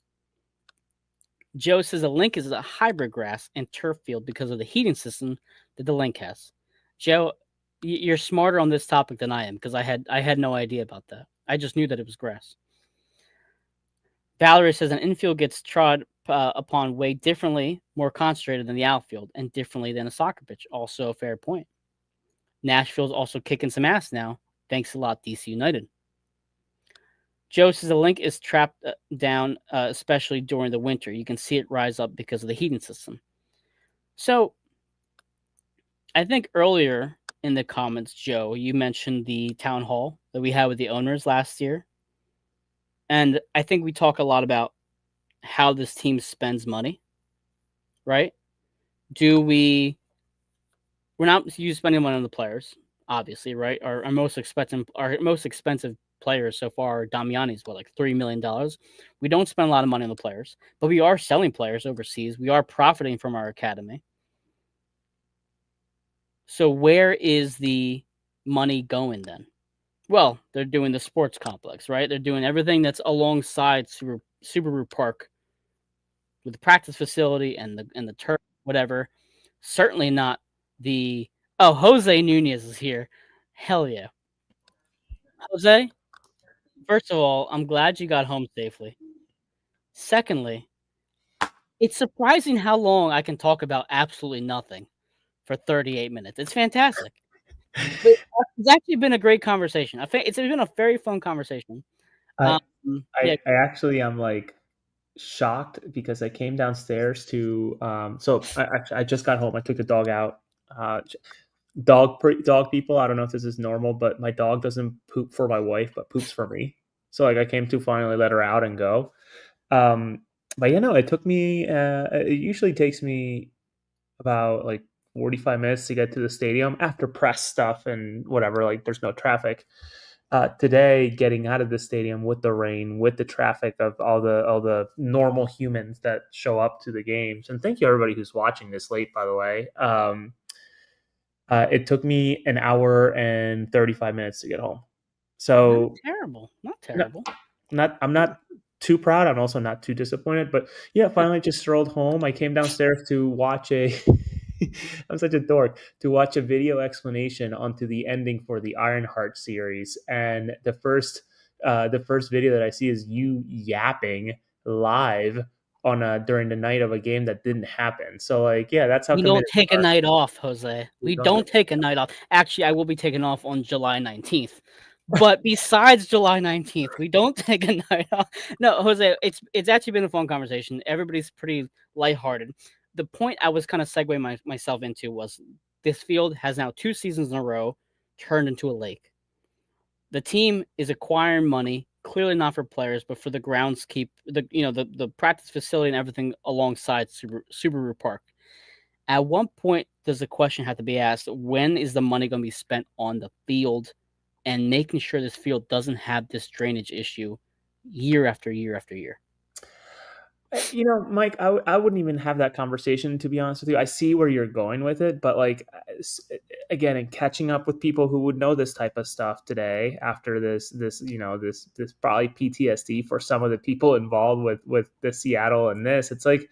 S1: Joe says the link is a hybrid grass and turf field because of the heating system that the link has. Joe, you're smarter on this topic than I am because I had no idea about that. I just knew that it was grass. Valerie says an infield gets trod upon way differently, more concentrated than the outfield, and differently than a soccer pitch. Also a fair point. Nashville's also kicking some ass now. Thanks a lot, DC United. Joe says the link is trapped down, especially during the winter. You can see it rise up because of the heating system. So, I think earlier in the comments, Joe, you mentioned the town hall that we had with the owners last year. And I think we talk a lot about how this team spends money, right? We're not spending money on the players, obviously, right? Our most expensive players so far, Damiani's like $3 million. We don't spend a lot of money on the players, but we are selling players overseas. We are profiting from our academy. So where is the money going then? Well, they're doing the sports complex, right? They're doing everything that's alongside Subaru Park with the practice facility and the turf, whatever. Certainly not the Jose Nunez is here. Hell yeah. Jose, first of all, I'm glad you got home safely. Secondly, it's surprising how long I can talk about absolutely nothing for 38 minutes. It's fantastic. It's actually been a great conversation. It's been a very fun conversation.
S2: I
S1: Yeah,
S2: I actually am like shocked because I came downstairs to I just got home. I took the dog out. Dog people. I don't know if this is normal, but my dog doesn't poop for my wife, but poops for me. So like I came to finally let her out and go. Um, but it took me. It usually takes me about like 45 minutes to get to the stadium after press stuff and whatever. Like there's no traffic. Today, getting out of the stadium with the rain, with the traffic of all the normal humans that show up to the games, and thank you everybody who's watching this late, by the way. It took me an hour and 35 minutes to get home.
S1: not
S2: So
S1: terrible. Not
S2: no,
S1: terrible.
S2: I'm not too proud. I'm also not too disappointed. But yeah, finally just strolled home. I came downstairs to watch a. I'm such a dork to watch a video explanation onto the ending for the Ironheart series, and the first video that I see is you yapping live on a during the night of a game that didn't happen. So like, yeah, that's how
S1: We don't
S2: committed we
S1: take a
S2: are.
S1: night off, Jose.
S2: We
S1: We
S2: don't
S1: don't take a night off. Actually, I will be taking off on July 19th. But besides July 19th, we don't take a night off. No, Jose, it's actually been a fun conversation. Everybody's pretty lighthearted. The point I was kind of segueing myself into was this field has now 2 seasons in a row turned into a lake. The team is acquiring money, clearly not for players, but for the groundskeep, the practice facility and everything alongside Subaru Park. At what point does the question have to be asked, when is the money going to be spent on the field and making sure this field doesn't have this drainage issue year after year after year?
S2: Mike, I wouldn't even have that conversation, to be honest with you. I see where you're going with it, but like, again, in catching up with people who would know this type of stuff today after this probably PTSD for some of the people involved with the Seattle and this, it's like,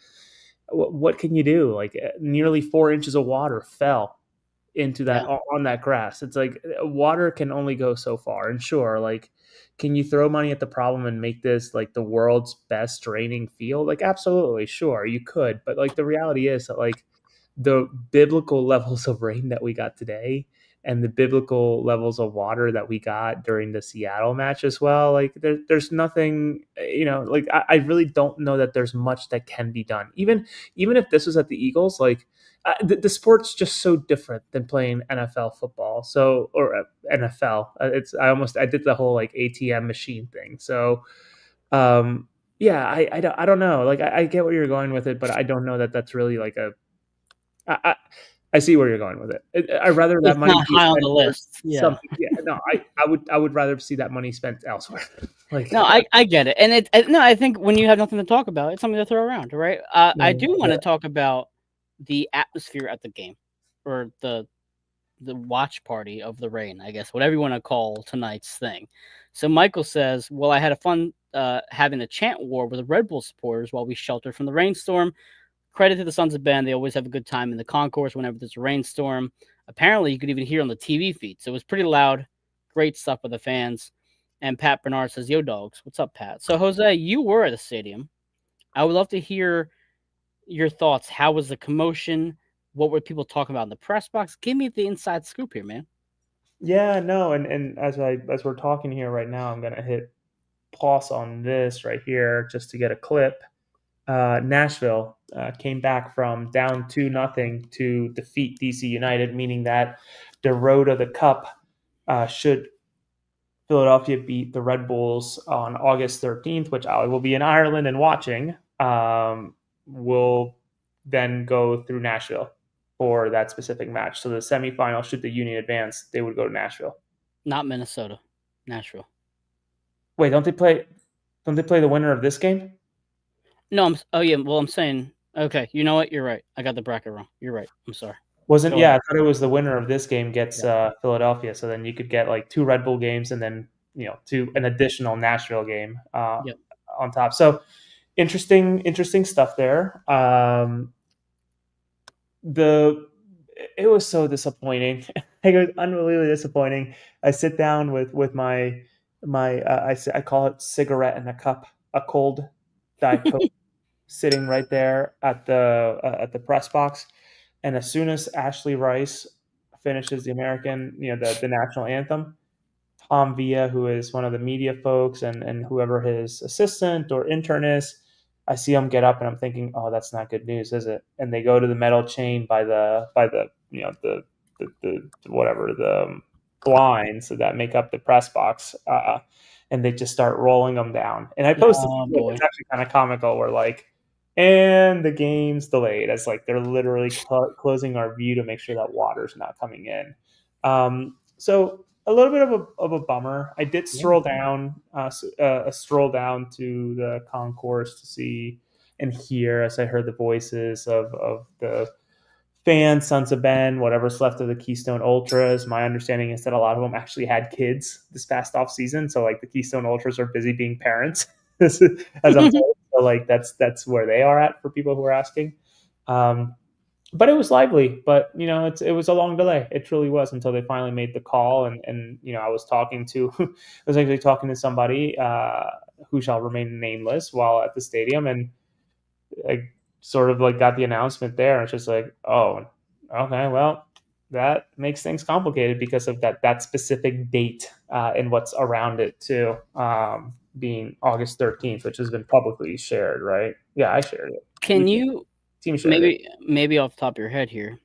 S2: what can you do? Like, nearly 4 inches of water fell into that
S1: Yeah.
S2: on that grass. It's like water can only go so far. And sure, like, can you throw money at the problem and make this like the world's best draining field? Like, absolutely, sure, you could. But like, the reality is that like the biblical levels of rain that we got today and the biblical levels of water that we got during the Seattle match as well, like there's nothing, like I really don't know that there's much that can be done. Even if this was at the Eagles, like the sport's just so different than playing NFL football. So, or NFL. I did the whole like ATM machine thing. So, um, yeah, I don't know. Like, I get where you're going with it, but I don't know that that's really like I, I, I see where you're going with it. I'd rather that
S1: It's
S2: money
S1: not
S2: be
S1: high on
S2: spent
S1: the
S2: for
S1: list. Yeah.
S2: something. Yeah, no, I would rather see that money spent elsewhere. Like,
S1: No, I get it, and no, I think when you have nothing to talk about, it's something to throw around, right? I do want to talk about the atmosphere at the game, or the watch party of the rain, I guess, whatever you want to call tonight's thing. So Michael says, "Well, I had a fun having a chant war with the Red Bull supporters while we sheltered from the rainstorm. Credit to the Sons of Ben; they always have a good time in the concourse whenever there's a rainstorm. Apparently, you could even hear on the TV feed, so it was pretty loud. Great stuff with the fans." And Pat Bernard says, "Yo, dogs, what's up, Pat?" So Jose, you were at the stadium. I would love to hear your thoughts. How was the commotion? What were people talking about in the press box? Give me the inside scoop here, man.
S2: yeah, no, and as we're talking here right now, I'm gonna hit pause on this right here just to get a clip. Nashville came back from down 2-0 to defeat DC United, meaning that the road of the cup, should Philadelphia beat the Red Bulls on August 13th, which I will be in Ireland and watching, will then go through Nashville for that specific match. So the semifinal, should the Union advance, they would go to Nashville.
S1: Not Minnesota, Nashville.
S2: Wait, don't they play? Don't they play the winner of this game?
S1: No, oh yeah. Well, I'm saying okay. You know what? You're right. I got the bracket wrong. You're right. I'm sorry.
S2: Wasn't
S1: Go
S2: Yeah,
S1: ahead.
S2: I thought it was the winner of this game gets
S1: Yeah.
S2: Philadelphia. So then you could get like two Red Bull games and then to an additional Nashville game
S1: Yep.
S2: on top. So interesting stuff there. The It was so disappointing. It was unbelievably disappointing. I sit down with my I call it cigarette in a cup, a cold Diet Coke, sitting right there at the press box. And as soon as Ashley Rice finishes the American, the national anthem, Tom Villa, who is one of the media folks, and whoever his assistant or intern is, I see them get up, and I'm thinking, oh, that's not good news, is it? And they go to the metal chain by the the whatever the blinds that make up the press box, and they just start rolling them down. And I posted,
S1: Oh
S2: it's
S1: boy.
S2: actually kind of comical. Where like, and the game's delayed, as like they're literally closing our view to make sure that water's not coming in. So a little bit of a bummer. I did
S1: Yeah.
S2: stroll down to the concourse to see and hear, as I heard the voices of the fans, Sons of Ben, whatever's left of the Keystone Ultras. My understanding is that a lot of them actually had kids this past off season, so like the Keystone Ultras are busy being parents, as I'm told. So like that's where they are at for people who are asking. Um, but it was lively. But it was a long delay. It truly was, until they finally made the call. And I was talking to, I was actually talking to somebody who shall remain nameless while at the stadium, and I sort of like got the announcement there. And it's just like, oh, okay, well, that makes things complicated because of that specific date and what's around it too, being August 13th, which has been publicly shared, right? Yeah, I shared it.
S1: Can you
S2: Team shared it.
S1: maybe off the top of your head here,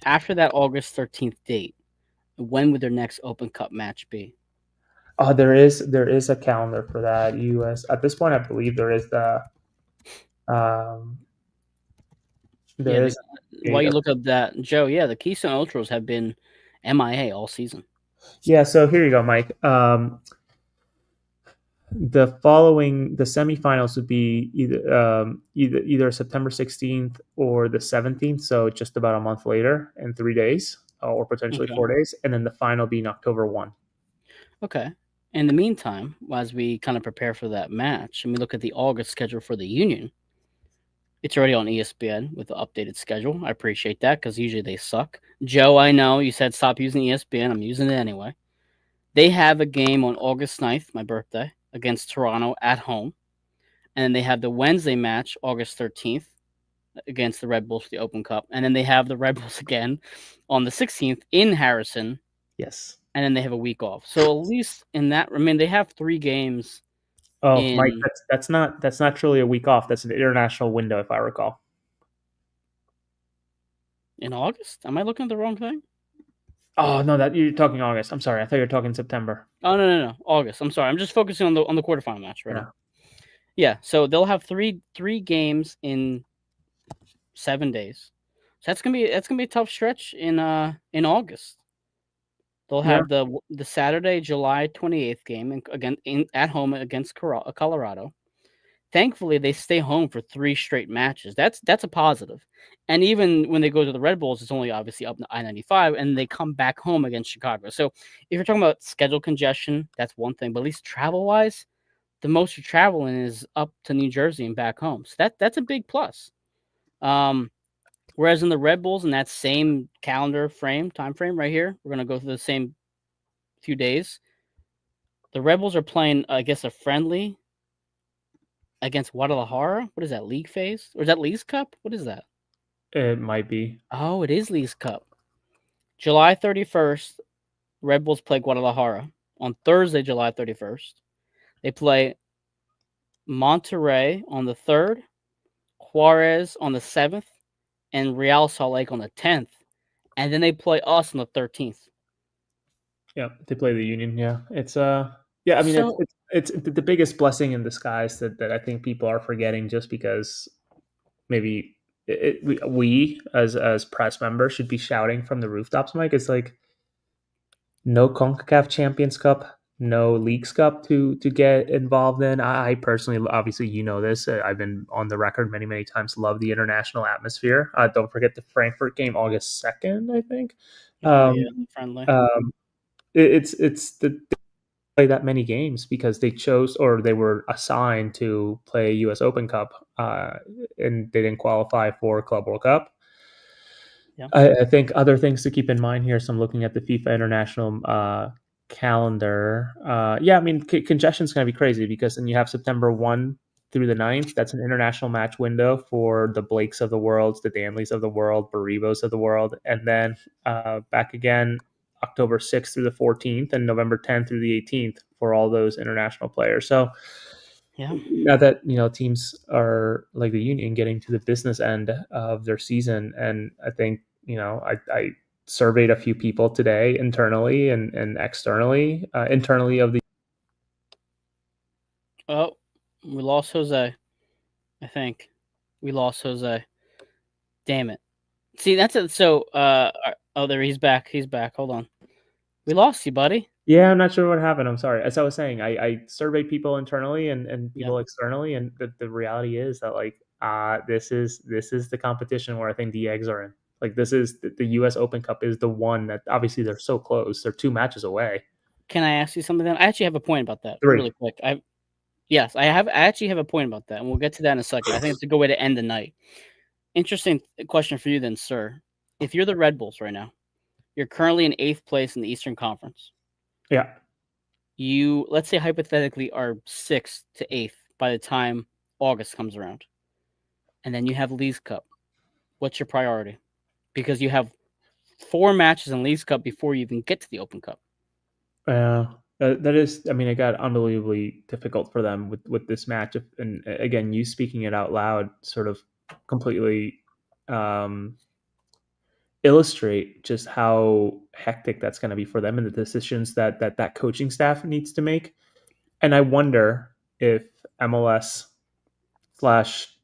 S1: after that August 13th date, when would their next Open Cup match be?
S2: There is a calendar for that. U.S. At this point, I believe there is the um,
S1: Yeah.
S2: there is a
S1: While
S2: date
S1: you
S2: of.
S1: look up that, Joe, yeah, the Keystone Ultras have been MIA all season.
S2: Yeah. So here you go, Mike. The semifinals would be either September 16th or the 17th, so just about a month later and 3 days, or potentially
S1: Okay.
S2: 4 days, and then the final being October 1.
S1: Okay. In the meantime, as we kind of prepare for that match, and we look at the August schedule for the Union, it's already on ESPN with the updated schedule. I appreciate that because usually they suck. Joe, I know you said stop using ESPN. I'm using it anyway. They have a game on August 9th, my birthday, against Toronto at home. And then they have the Wednesday match, August 13th, against the Red Bulls for the Open Cup. And then they have the Red Bulls again on the 16th in Harrison.
S2: Yes.
S1: And then they have a week off. So at least in that, I mean, they have 3 games
S2: Oh, Mike,
S1: in
S2: that's not truly a week off. That's an international window, if I recall.
S1: August. Am I looking at the wrong thing?
S2: Oh no, that you're talking August. I'm sorry. I thought you were talking September.
S1: Oh no, August. I'm sorry. I'm just focusing on the quarterfinal match right
S2: Yeah.
S1: now. Yeah, so they'll have three games in 7 days. So that's gonna be a tough stretch in August. They'll
S2: Yeah.
S1: have the Saturday, July 28th game again at home against Colorado. Thankfully, they stay home for 3 straight matches. That's a positive. And even when they go to the Red Bulls, it's only obviously up to I-95, and they come back home against Chicago. So if you're talking about schedule congestion, that's one thing. But at least travel wise, the most you're traveling is up to New Jersey and back home. So that's a big plus. Whereas in the Red Bulls in that same time frame right here, we're gonna go through the same few days. The Red Bulls are playing, I guess, a friendly against Guadalajara. What is that, league phase? Or is that League's Cup? What is that?
S2: It might be.
S1: Oh, it is League's Cup. July 31st, Red Bulls play Guadalajara. On Thursday, July 31st, they play Monterrey on the 3rd, Juarez on the 7th, and Real Salt Lake on the 10th. And then they play us on the 13th.
S2: Yeah, they play the Union. Yeah, it's yeah. I mean,
S1: So,
S2: it's the biggest blessing in disguise that I think people are forgetting, just because maybe we as press members should be shouting from the rooftops. Mike, it's like no CONCACAF Champions Cup, no Leagues Cup to get involved in. I personally, obviously, you know this. I've been on the record many times. Love the international atmosphere. Don't forget the Frankfurt game, August 2nd, I think.
S1: oh yeah,
S2: Um,
S1: friendly.
S2: um, it's the play that many games because they chose, or they were assigned to play U.S. Open Cup, and they didn't qualify for Club World Cup.
S1: Yeah.
S2: I think other things to keep in mind here. So I'm looking at the FIFA International calendar. Yeah, I mean, congestion is going to be crazy because then you have September 1 through the 9th. That's an international match window for the Blakes of the world, the Danleys of the world, Baribos of the world. And then back again, October 6th through the 14th and November 10th through the 18th for all those international players. So
S1: Yeah.
S2: now that teams are like the Union getting to the business end of their season, and I think I surveyed a few people today internally and externally. Internally of the
S1: Oh, we lost Jose. I think we lost Jose. Damn it. See, that's it. So, oh, there he's back. He's back. Hold on. We lost you, buddy.
S2: Yeah, I'm not sure what happened. I'm sorry. As I was saying, I surveyed people internally and
S1: Yep.
S2: people externally, and the reality is that like this is the competition where I think the eggs are in. Like this is the U.S. Open Cup is the one that obviously they're so close. They're 2 matches away.
S1: Can I ask you something then? I actually have a point about that
S2: Three.
S1: really quick. Yes, I actually have a point about that, and we'll get to that in a second. I think it's a good way to end the night. Interesting question for you then, sir. If you're the Red Bulls right now, you're currently in 8th place in the Eastern Conference.
S2: Yeah.
S1: You, let's say hypothetically, are 6th to 8th by the time August comes around. And then you have Leagues Cup. What's your priority? Because you have 4 matches in Leagues Cup before you even get to the Open Cup.
S2: That is, I mean, it got unbelievably difficult for them with this match. And again, you speaking it out loud sort of completely illustrate just how hectic that's going to be for them and the decisions that coaching staff needs to make. And I wonder if MLS slash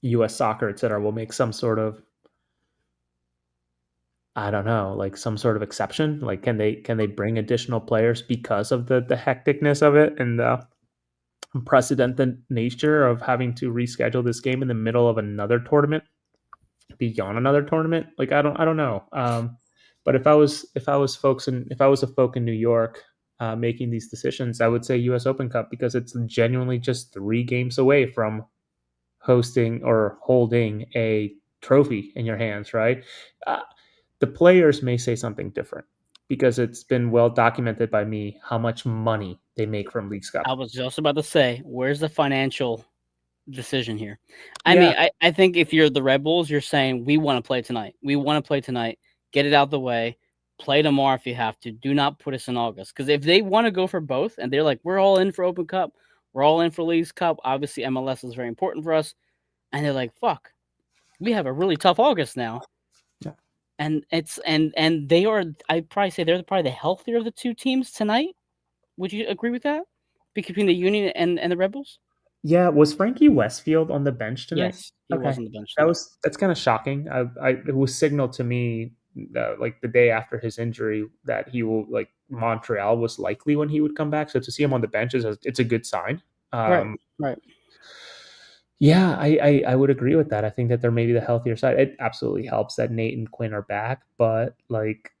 S2: US soccer, et cetera, will make some sort of, I don't know, like some sort of exception. Like, can they bring additional players because of the hecticness of it? And unprecedented nature of having to reschedule this game in the middle of another tournament, beyond another tournament. Like I don't know. But if I was a folk in New York making these decisions, I would say U.S. Open Cup because it's genuinely just 3 games away from hosting or holding a trophy in your hands, right? Uh, the players may say something different because it's been well documented by me how much money they make from Leagues
S1: I
S2: Cup.
S1: was just about to say, where's the financial decision here? I
S2: Yeah,
S1: mean, I think if you're the Red Bulls, you're saying we want to play tonight. We want to play tonight. Get it out the way. Play tomorrow if you have to. Do not put us in August. Because if they want to go for both and they're like, we're all in for Open Cup, we're all in for Leagues Cup. Obviously, MLS is very important for us. And they're like, fuck, we have a really tough August now.
S2: yeah,
S1: And it's and they are, I'd probably say they're probably the healthier of the two teams tonight. Would you agree with that? Between the Union and the Rebels?
S2: yeah. Was Frankie Westfield on the bench tonight?
S1: Yes, he was
S2: Okay,
S1: on the bench tonight.
S2: that's kind of shocking. It was signaled to me like the day after his injury that he will like Montreal was likely when he would come back. So to see him on the bench it's a good sign.
S1: Right,
S2: Um,
S1: right.
S2: Yeah, I would agree with that. I think that they're maybe the healthier side. It absolutely helps that Nate and Quinn are back, but like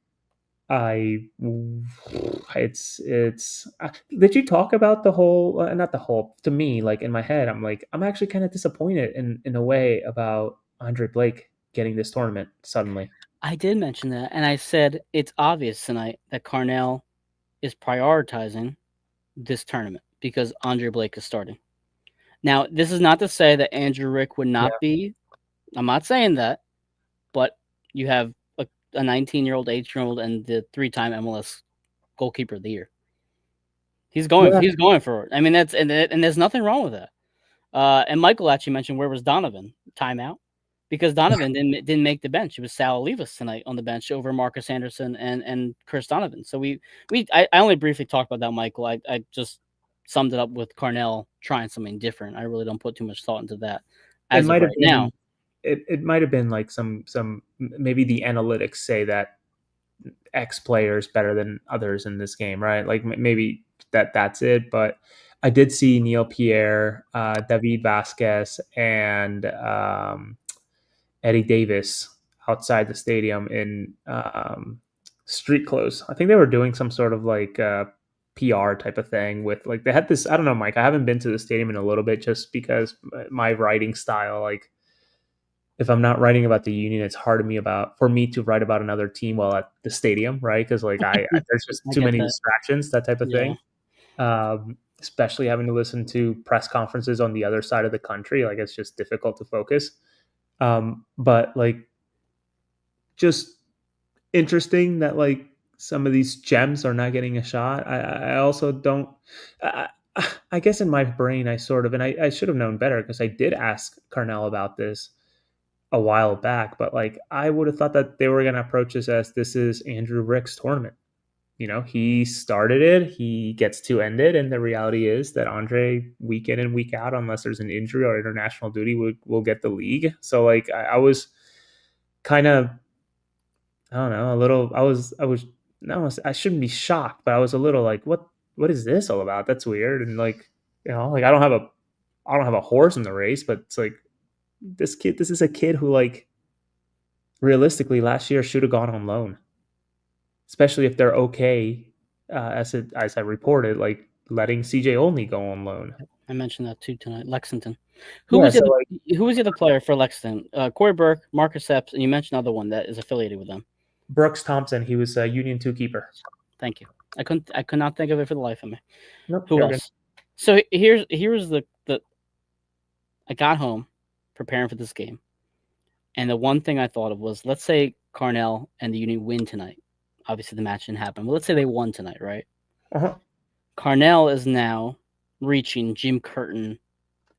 S2: I, did you talk about the whole? Not the whole. To me, like in my head, I'm like I'm actually kind of disappointed in a way about Andre Blake getting this tournament suddenly.
S1: I did mention that, and I said it's obvious tonight that Carnell is prioritizing this tournament because Andre Blake is starting. Now, this is not to say that Andrew Rick would
S2: Yeah,
S1: not be. I'm not saying that, but you have a 19-year-old, 18-year-old, and the 3-time MLS goalkeeper of the year. He's going.
S2: yeah.
S1: He's going for it. I mean, and there's nothing wrong with that. And Michael actually mentioned where was Donovan? Timeout. Because Donovan didn't make the bench. It was Sal Olivas tonight on the bench over Marcus Anderson and Chris Donovan. So I only briefly talked about that, Michael. I just summed it up with Carnell trying something different. I really don't put too much thought into that
S2: It
S1: as of
S2: might have
S1: right now.
S2: been. It might have been like some maybe the analytics say that X players better than others in this game, right? Like maybe that's it. But I did see Neil Pierre, David Vasquez, and Eddie Davis outside the stadium in street clothes. I think they were doing some sort of like PR type of thing with like they had this. I don't know, Mike. I haven't been to the stadium in a little bit just because my writing style, like if I'm not writing about the Union, it's hard for me to write about another team while at the stadium, right? Because like there's just
S1: I
S2: too
S1: get
S2: many
S1: that.
S2: distractions, that type of
S1: Yeah.
S2: thing. Especially having to listen to press conferences on the other side of the country, like it's just difficult to focus. But like, just interesting that like some of these gems are not getting a shot. I also don't. I, I guess in my brain, I sort of, and I should have known better because I did ask Carnell about this a while back, but like I would have thought that they were going to approach this as this is Andrew Rick's tournament. You know, he started it, he gets to end it, and the reality is that Andre, week in and week out, unless there's an injury or international duty, will get the league. So like I was kind of, I don't know, a little. I was no, I shouldn't be shocked, but I was a little like, what is this all about? That's weird, and like like I don't have a horse in the race, but it's like this is a kid who like realistically last year should have gone on loan, especially if they're okay, as I reported, like letting CJ only go on loan.
S1: I mentioned that too tonight. Lexington. Who
S2: Yeah,
S1: was the
S2: so
S1: other,
S2: like
S1: who was the other player for Lexington? Corey Burke, Marcus Epps, and you mentioned another one that is affiliated with them.
S2: Brooks Thompson, he was a Union 2 keeper.
S1: Thank you. I could not think of it for the life of me.
S2: Nope,
S1: Who
S2: you're good.
S1: else? So here's the I got home preparing for this game, and the one thing I thought of was, let's say Carnell and the Union win tonight. Obviously, the match didn't happen, but let's say they won tonight, right?
S2: Uh-huh.
S1: Carnell is now reaching Jim Curtin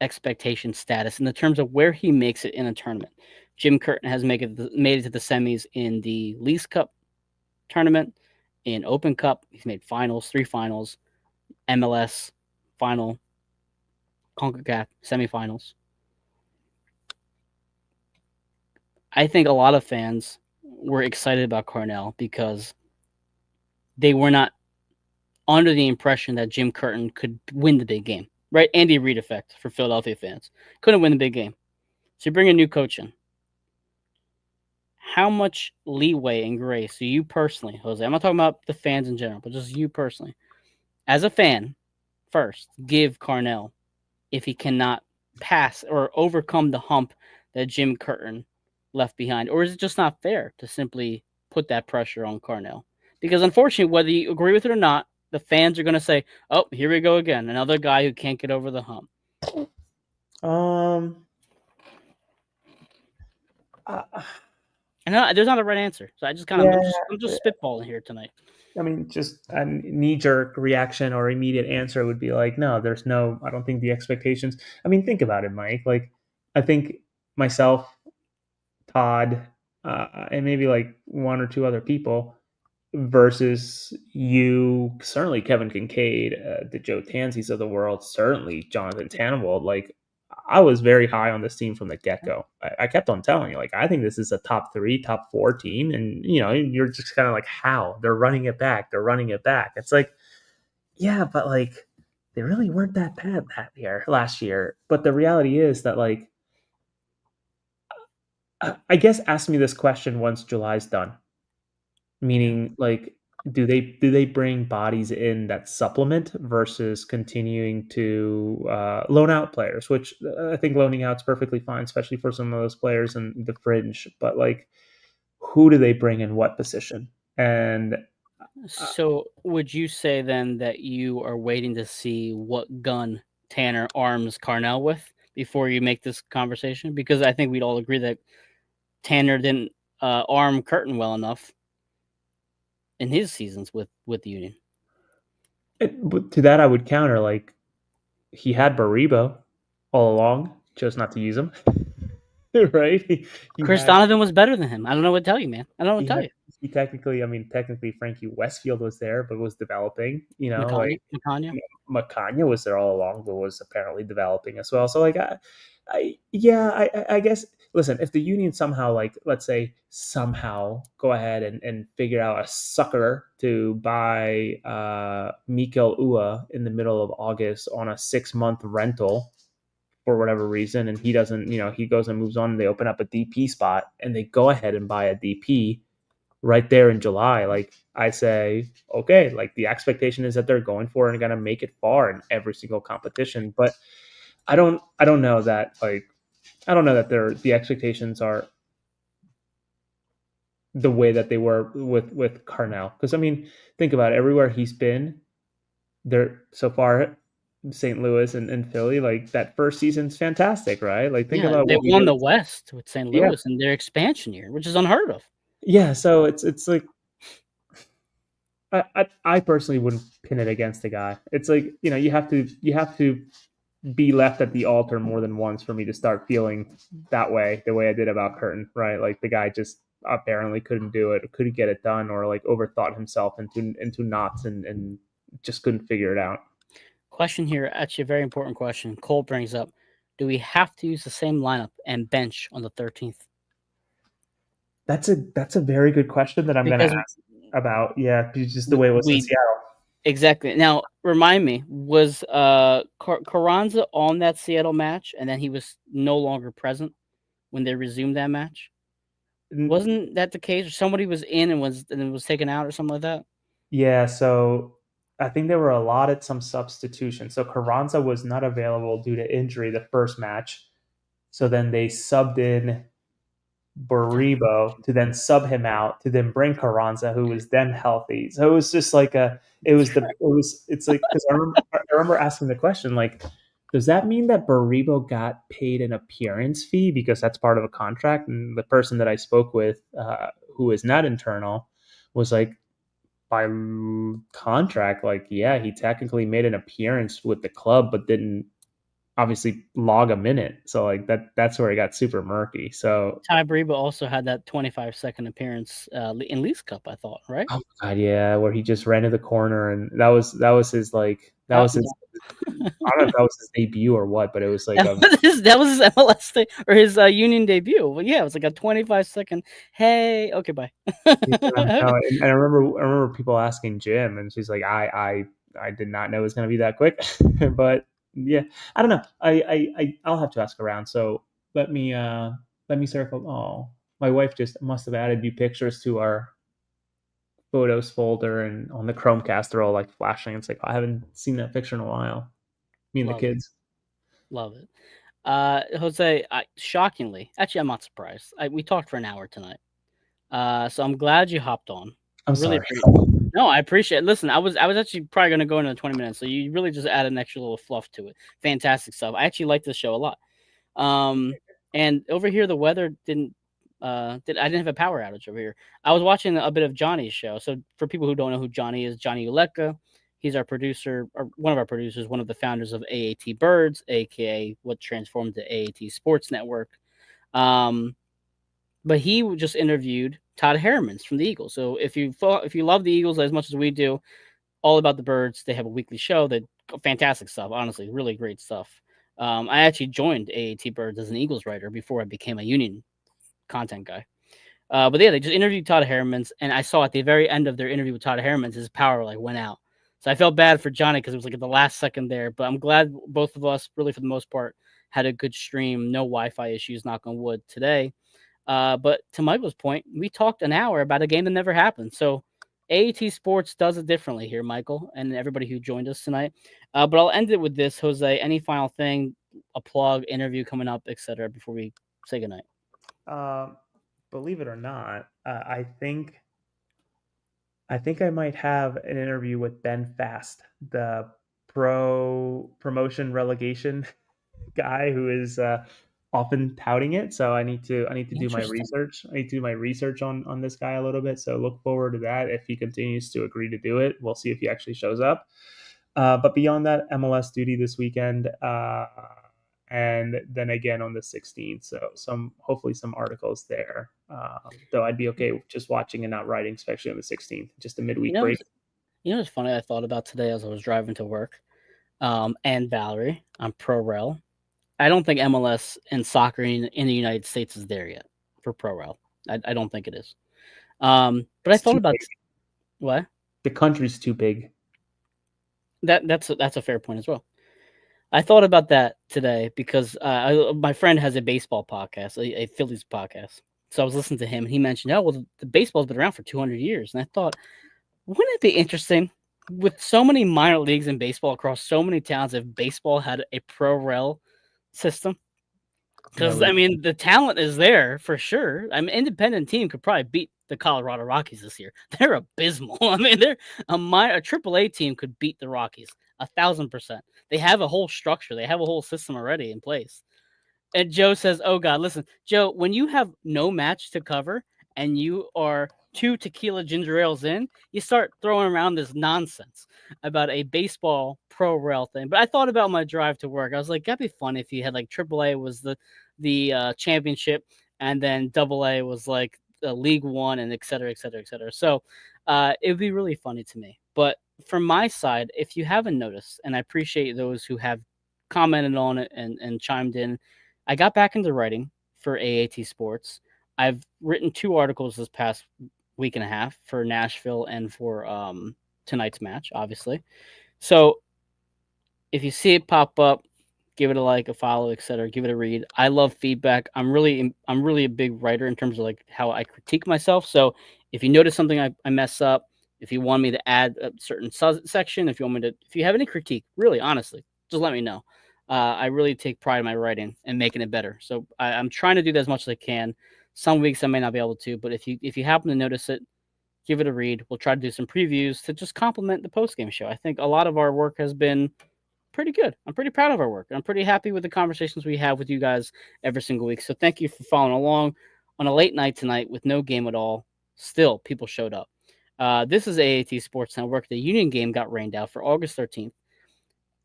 S1: expectation status in the terms of where he makes it in a tournament. Jim Curtin has made it to the semis in the Leagues Cup tournament, in Open Cup. He's made finals, 3 finals, MLS final, CONCACAF semifinals. I think a lot of fans were excited about Carnell because they were not under the impression that Jim Curtin could win the big game. right? Andy Reid effect for Philadelphia fans. Couldn't win the big game. So you bring a new coach in. How much leeway and grace do you personally, Jose? I'm not talking about the fans in general, but just you personally, as a fan, first give Carnell if he cannot pass or overcome the hump that Jim Curtin left behind, or is it just not fair to simply put that pressure on Carnell? Because unfortunately, whether you agree with it or not, the fans are going to say, "Oh, here we go again, another guy who can't get over the hump."
S2: Um, uh,
S1: And there's not a right answer, so I just kind of
S2: yeah,
S1: I'm just spitballing here tonight.
S2: I mean, just a knee-jerk reaction or immediate answer would be like, no, there's no. I don't think the expectations. I mean, think about it, Mike. Like, I think myself, Todd, and maybe like one or two other people versus you, certainly Kevin Kincaid, the Joe Tansis of the world, certainly Jonathan Tannenwald. Like, I was very high on this team from the get go. I kept on telling you, like, I think this is a top three, top four team. And, you're just kind of like, how? They're running it back. They're running it back. It's like, yeah, but like, they really weren't that bad last year. But the reality is that, like, I guess ask me this question once July's done. Meaning, like, do they bring bodies in that supplement versus continuing to loan out players? Which I think loaning out's perfectly fine, especially for some of those players in the fringe. But like, who do they bring in what position? And
S1: So, would you say then that you are waiting to see what gun Tanner arms Carnell with before you make this conversation? Because I think we'd all agree that Tanner didn't arm Curtin well enough in his seasons with the Union.
S2: but to that, I would counter, like, he had Baribo all along, chose not to use him, right? He
S1: Chris
S2: had
S1: Donovan was better than him. I don't know what to tell you, man. I don't know what
S2: he
S1: to tell
S2: had
S1: you.
S2: he technically, I mean, technically Frankie Westfield was there, but was developing. Like,
S1: Macania.
S2: Macania was there all along, but was apparently developing as well. So like, I guess. Listen, if the Union somehow, like, let's say somehow go ahead and figure out a sucker to buy Mikel Ua in the middle of August on a 6-month rental for whatever reason, and he doesn't, he goes and moves on, and they open up a DP spot, and they go ahead and buy a DP right there in July, like, I say, okay, like, the expectation is that they're going for it and going to make it far in every single competition. But I don't know that, like, I don't know that the expectations are the way that they were with Carnell. Because I mean, think about it, everywhere he's been there so far, St. Louis and Philly, like, that first season's fantastic, right? Like, think
S1: Yeah,
S2: about
S1: they
S2: what we
S1: won
S2: did.
S1: the West with St.
S2: Yeah,
S1: Louis in their expansion year, which is unheard of.
S2: yeah. So it's like, I personally wouldn't pin it against the guy. It's like, you have to be left at the altar more than once for me to start feeling that way, the way I did about Curtin, right? Like, the guy just apparently couldn't do it, couldn't get it done, or like overthought himself into knots and just couldn't figure it out.
S1: Question here, actually a very important question. Cole brings up: do we have to use the same lineup and bench on the 13th?
S2: That's a very good question that I'm gonna
S1: Because
S2: ask about. Yeah, just the
S1: we,
S2: way it was in
S1: we
S2: Seattle.
S1: exactly now remind me, was Carranza on that Seattle match, and then he was no longer present when they resumed that match? Wasn't that the case? Or somebody was in and was taken out or something like that?
S2: Yeah, so I think there were allotted some substitutions. So Carranza was not available due to injury the first match. So then they subbed in Baribo to then sub him out to then bring Carranza, who was then healthy. So it was just like it's like, because I remember asking the question, like, does that mean that Baribo got paid an appearance fee because that's part of a contract? And the person that I spoke with, who is not internal, was like, by contract, like, yeah, he technically made an appearance with the club, but didn't obviously log a minute. So like, that's where it got super murky. So,
S1: Ty Breba also had that 25-second appearance in Leafs Cup, I thought, right?
S2: oh my god, yeah, where he just ran to the corner, and that was his, like, that was
S1: Yeah.
S2: his. I don't know if that was his debut or what, but it was like
S1: That was his MLS thing, or his Union debut. Well, yeah, it was like a 25-second. Hey, okay, bye.
S2: yeah, no,
S1: Okay.
S2: and I remember people asking Jim, and she's like, I did not know it was going to be that quick, but Yeah, I don't know. I'll have to ask around. So let me circle. Oh, my wife just must have added new pictures to our photos folder, and on the Chromecast they're all like flashing. It's like I haven't seen that picture in a while. Me and the
S1: Love it.
S2: kids.
S1: Love it. Jose, shockingly, actually, I'm not surprised. We talked for an hour tonight. So I'm glad you hopped on.
S2: I'm
S1: Really
S2: sorry.
S1: appreciate. No, I appreciate it. Listen, I was actually probably gonna go into 20 minutes, so you really just add an extra little fluff to it. Fantastic stuff. I actually like this show a lot. Um, and over here, the weather I didn't have a power outage over here. I was watching a bit of Johnny's show. So for people who don't know who Johnny is, Johnny Uleka, he's our producer, or one of our producers, one of the founders of AAT Birds, aka what transformed to AAT Sports Network. Um, but he just interviewed Todd Hermans from the Eagles. So if you love the Eagles as much as we do, all about the birds, they have a weekly show that fantastic stuff. Honestly, really great stuff. I actually joined AAT Birds as an Eagles writer before I became a Union content guy. But yeah, they just interviewed Todd Hermans, and I saw at the very end of their interview with Todd Hermans, his power like went out. So I felt bad for Johnny because it was like at the last second there. But I'm glad both of us, really for the most part, had a good stream. No Wi-Fi issues, knock on wood, today. But to Michael's point, we talked an hour about a game that never happened. So AAT Sports does it differently here, Michael, and everybody who joined us tonight. But I'll end it with this, Jose. Any final thing, a plug, interview coming up, etc. Before we say goodnight?
S2: Um, Believe it or not, I think I might have an interview with Ben Fast, the promotion relegation guy who is often touting it. So I need to do my
S1: Interesting.
S2: research. I need to do my research on this guy a little bit. So look forward to that. If he continues to agree to do it, we'll see if he actually shows up. But beyond that, MLS duty this weekend, and then again on the 16th. So hopefully some articles there. Though I'd be okay with just watching and not writing, especially on the 16th, just a
S1: You
S2: midweek
S1: know,
S2: break.
S1: what's- you know what's funny? I thought about today as I was driving to work. And Valerie on Pro Rel. I don't think MLS and soccer in the United States is there yet for Pro Rel. I don't think it is. But I
S2: It's
S1: thought
S2: too
S1: about
S2: big.
S1: what
S2: The country's too big.
S1: that's a fair point as well. I thought about that today because my friend has a baseball podcast, a Phillies podcast. So I was listening to him, and he mentioned, "Oh, well, the baseball's been around for 200 years." And I thought, wouldn't it be interesting with so many minor leagues in baseball across so many towns if baseball had a pro rel system?
S2: That
S1: Because
S2: would
S1: I mean, the talent is there for sure. I mean, independent team could probably beat the Colorado Rockies this year. They're abysmal. I mean, they're a AAA team could beat the Rockies 1,000%. They have a whole structure. They have a whole system already in place. And Joe says, "Oh God, listen, Joe, when you have no match to cover and you are two tequila ginger ales in, you start throwing around this nonsense about a baseball pro rel thing." But I thought about my drive to work. I was like, that'd be fun if you had like AAA was the championship, and then Double A was like League One, and et cetera, et cetera, et cetera. So it would be really funny to me. But from my side, if you haven't noticed, and I appreciate those who have commented on it and chimed in, I got back into writing for AAT Sports. I've written 2 articles this past week and a half for Nashville and for tonight's match, obviously. So if you see it pop up, give it a like, a follow, etc. Give it a read. I love feedback. I'm really a big writer in terms of like how I critique myself. So if you notice something I mess up, if you want me to add a certain section, if you have any critique, really honestly, just let me know. I really take pride in my writing and making it better. So I'm trying to do that as much as I can. Some weeks I may not be able to, but if you happen to notice it, give it a read. We'll try to do some previews to just complement the post game show. I think a lot of our work has been pretty good. I'm pretty proud of our work. I'm pretty happy with the conversations we have with you guys every single week. So thank you for following along on a late night tonight with no game at all. Still, people showed up. This is AAT Sports Network. The Union game got rained out for August 13th.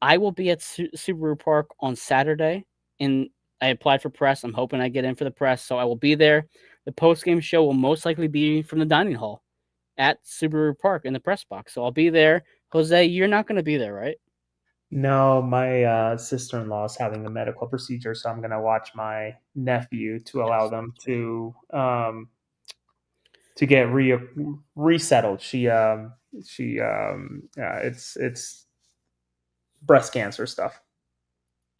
S1: I will be at Subaru Park on Saturday. I applied for press. I'm hoping I get in for the press, so I will be there. The post game show will most likely be from the dining hall at Subaru Park in the press box. So I'll be there. Jose, you're not going to be there, right?
S2: No, my sister-in-law is having a medical procedure, so I'm gonna watch my nephew to allow
S1: Yes.
S2: them to get resettled. It's breast cancer stuff.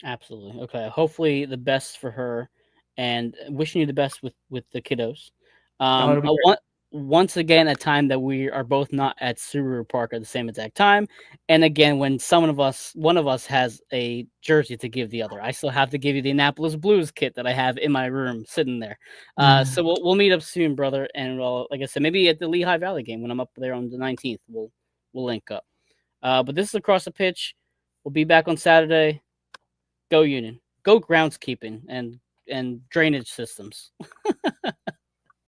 S1: Absolutely. Okay. Hopefully the best for her, and wishing you the best with the kiddos.
S2: Oh, it'll be great.
S1: Once again, a time that we are both not at Subaru Park at the same exact time, and again, when one of us has a jersey to give the other. I still have to give you the Annapolis Blues kit that I have in my room sitting there. So we'll meet up soon, brother, and like I said, maybe at the Lehigh Valley game when I'm up there on the 19th, we'll link up. But this is across the pitch. We'll be back on Saturday. Go Union. Go groundskeeping and drainage systems.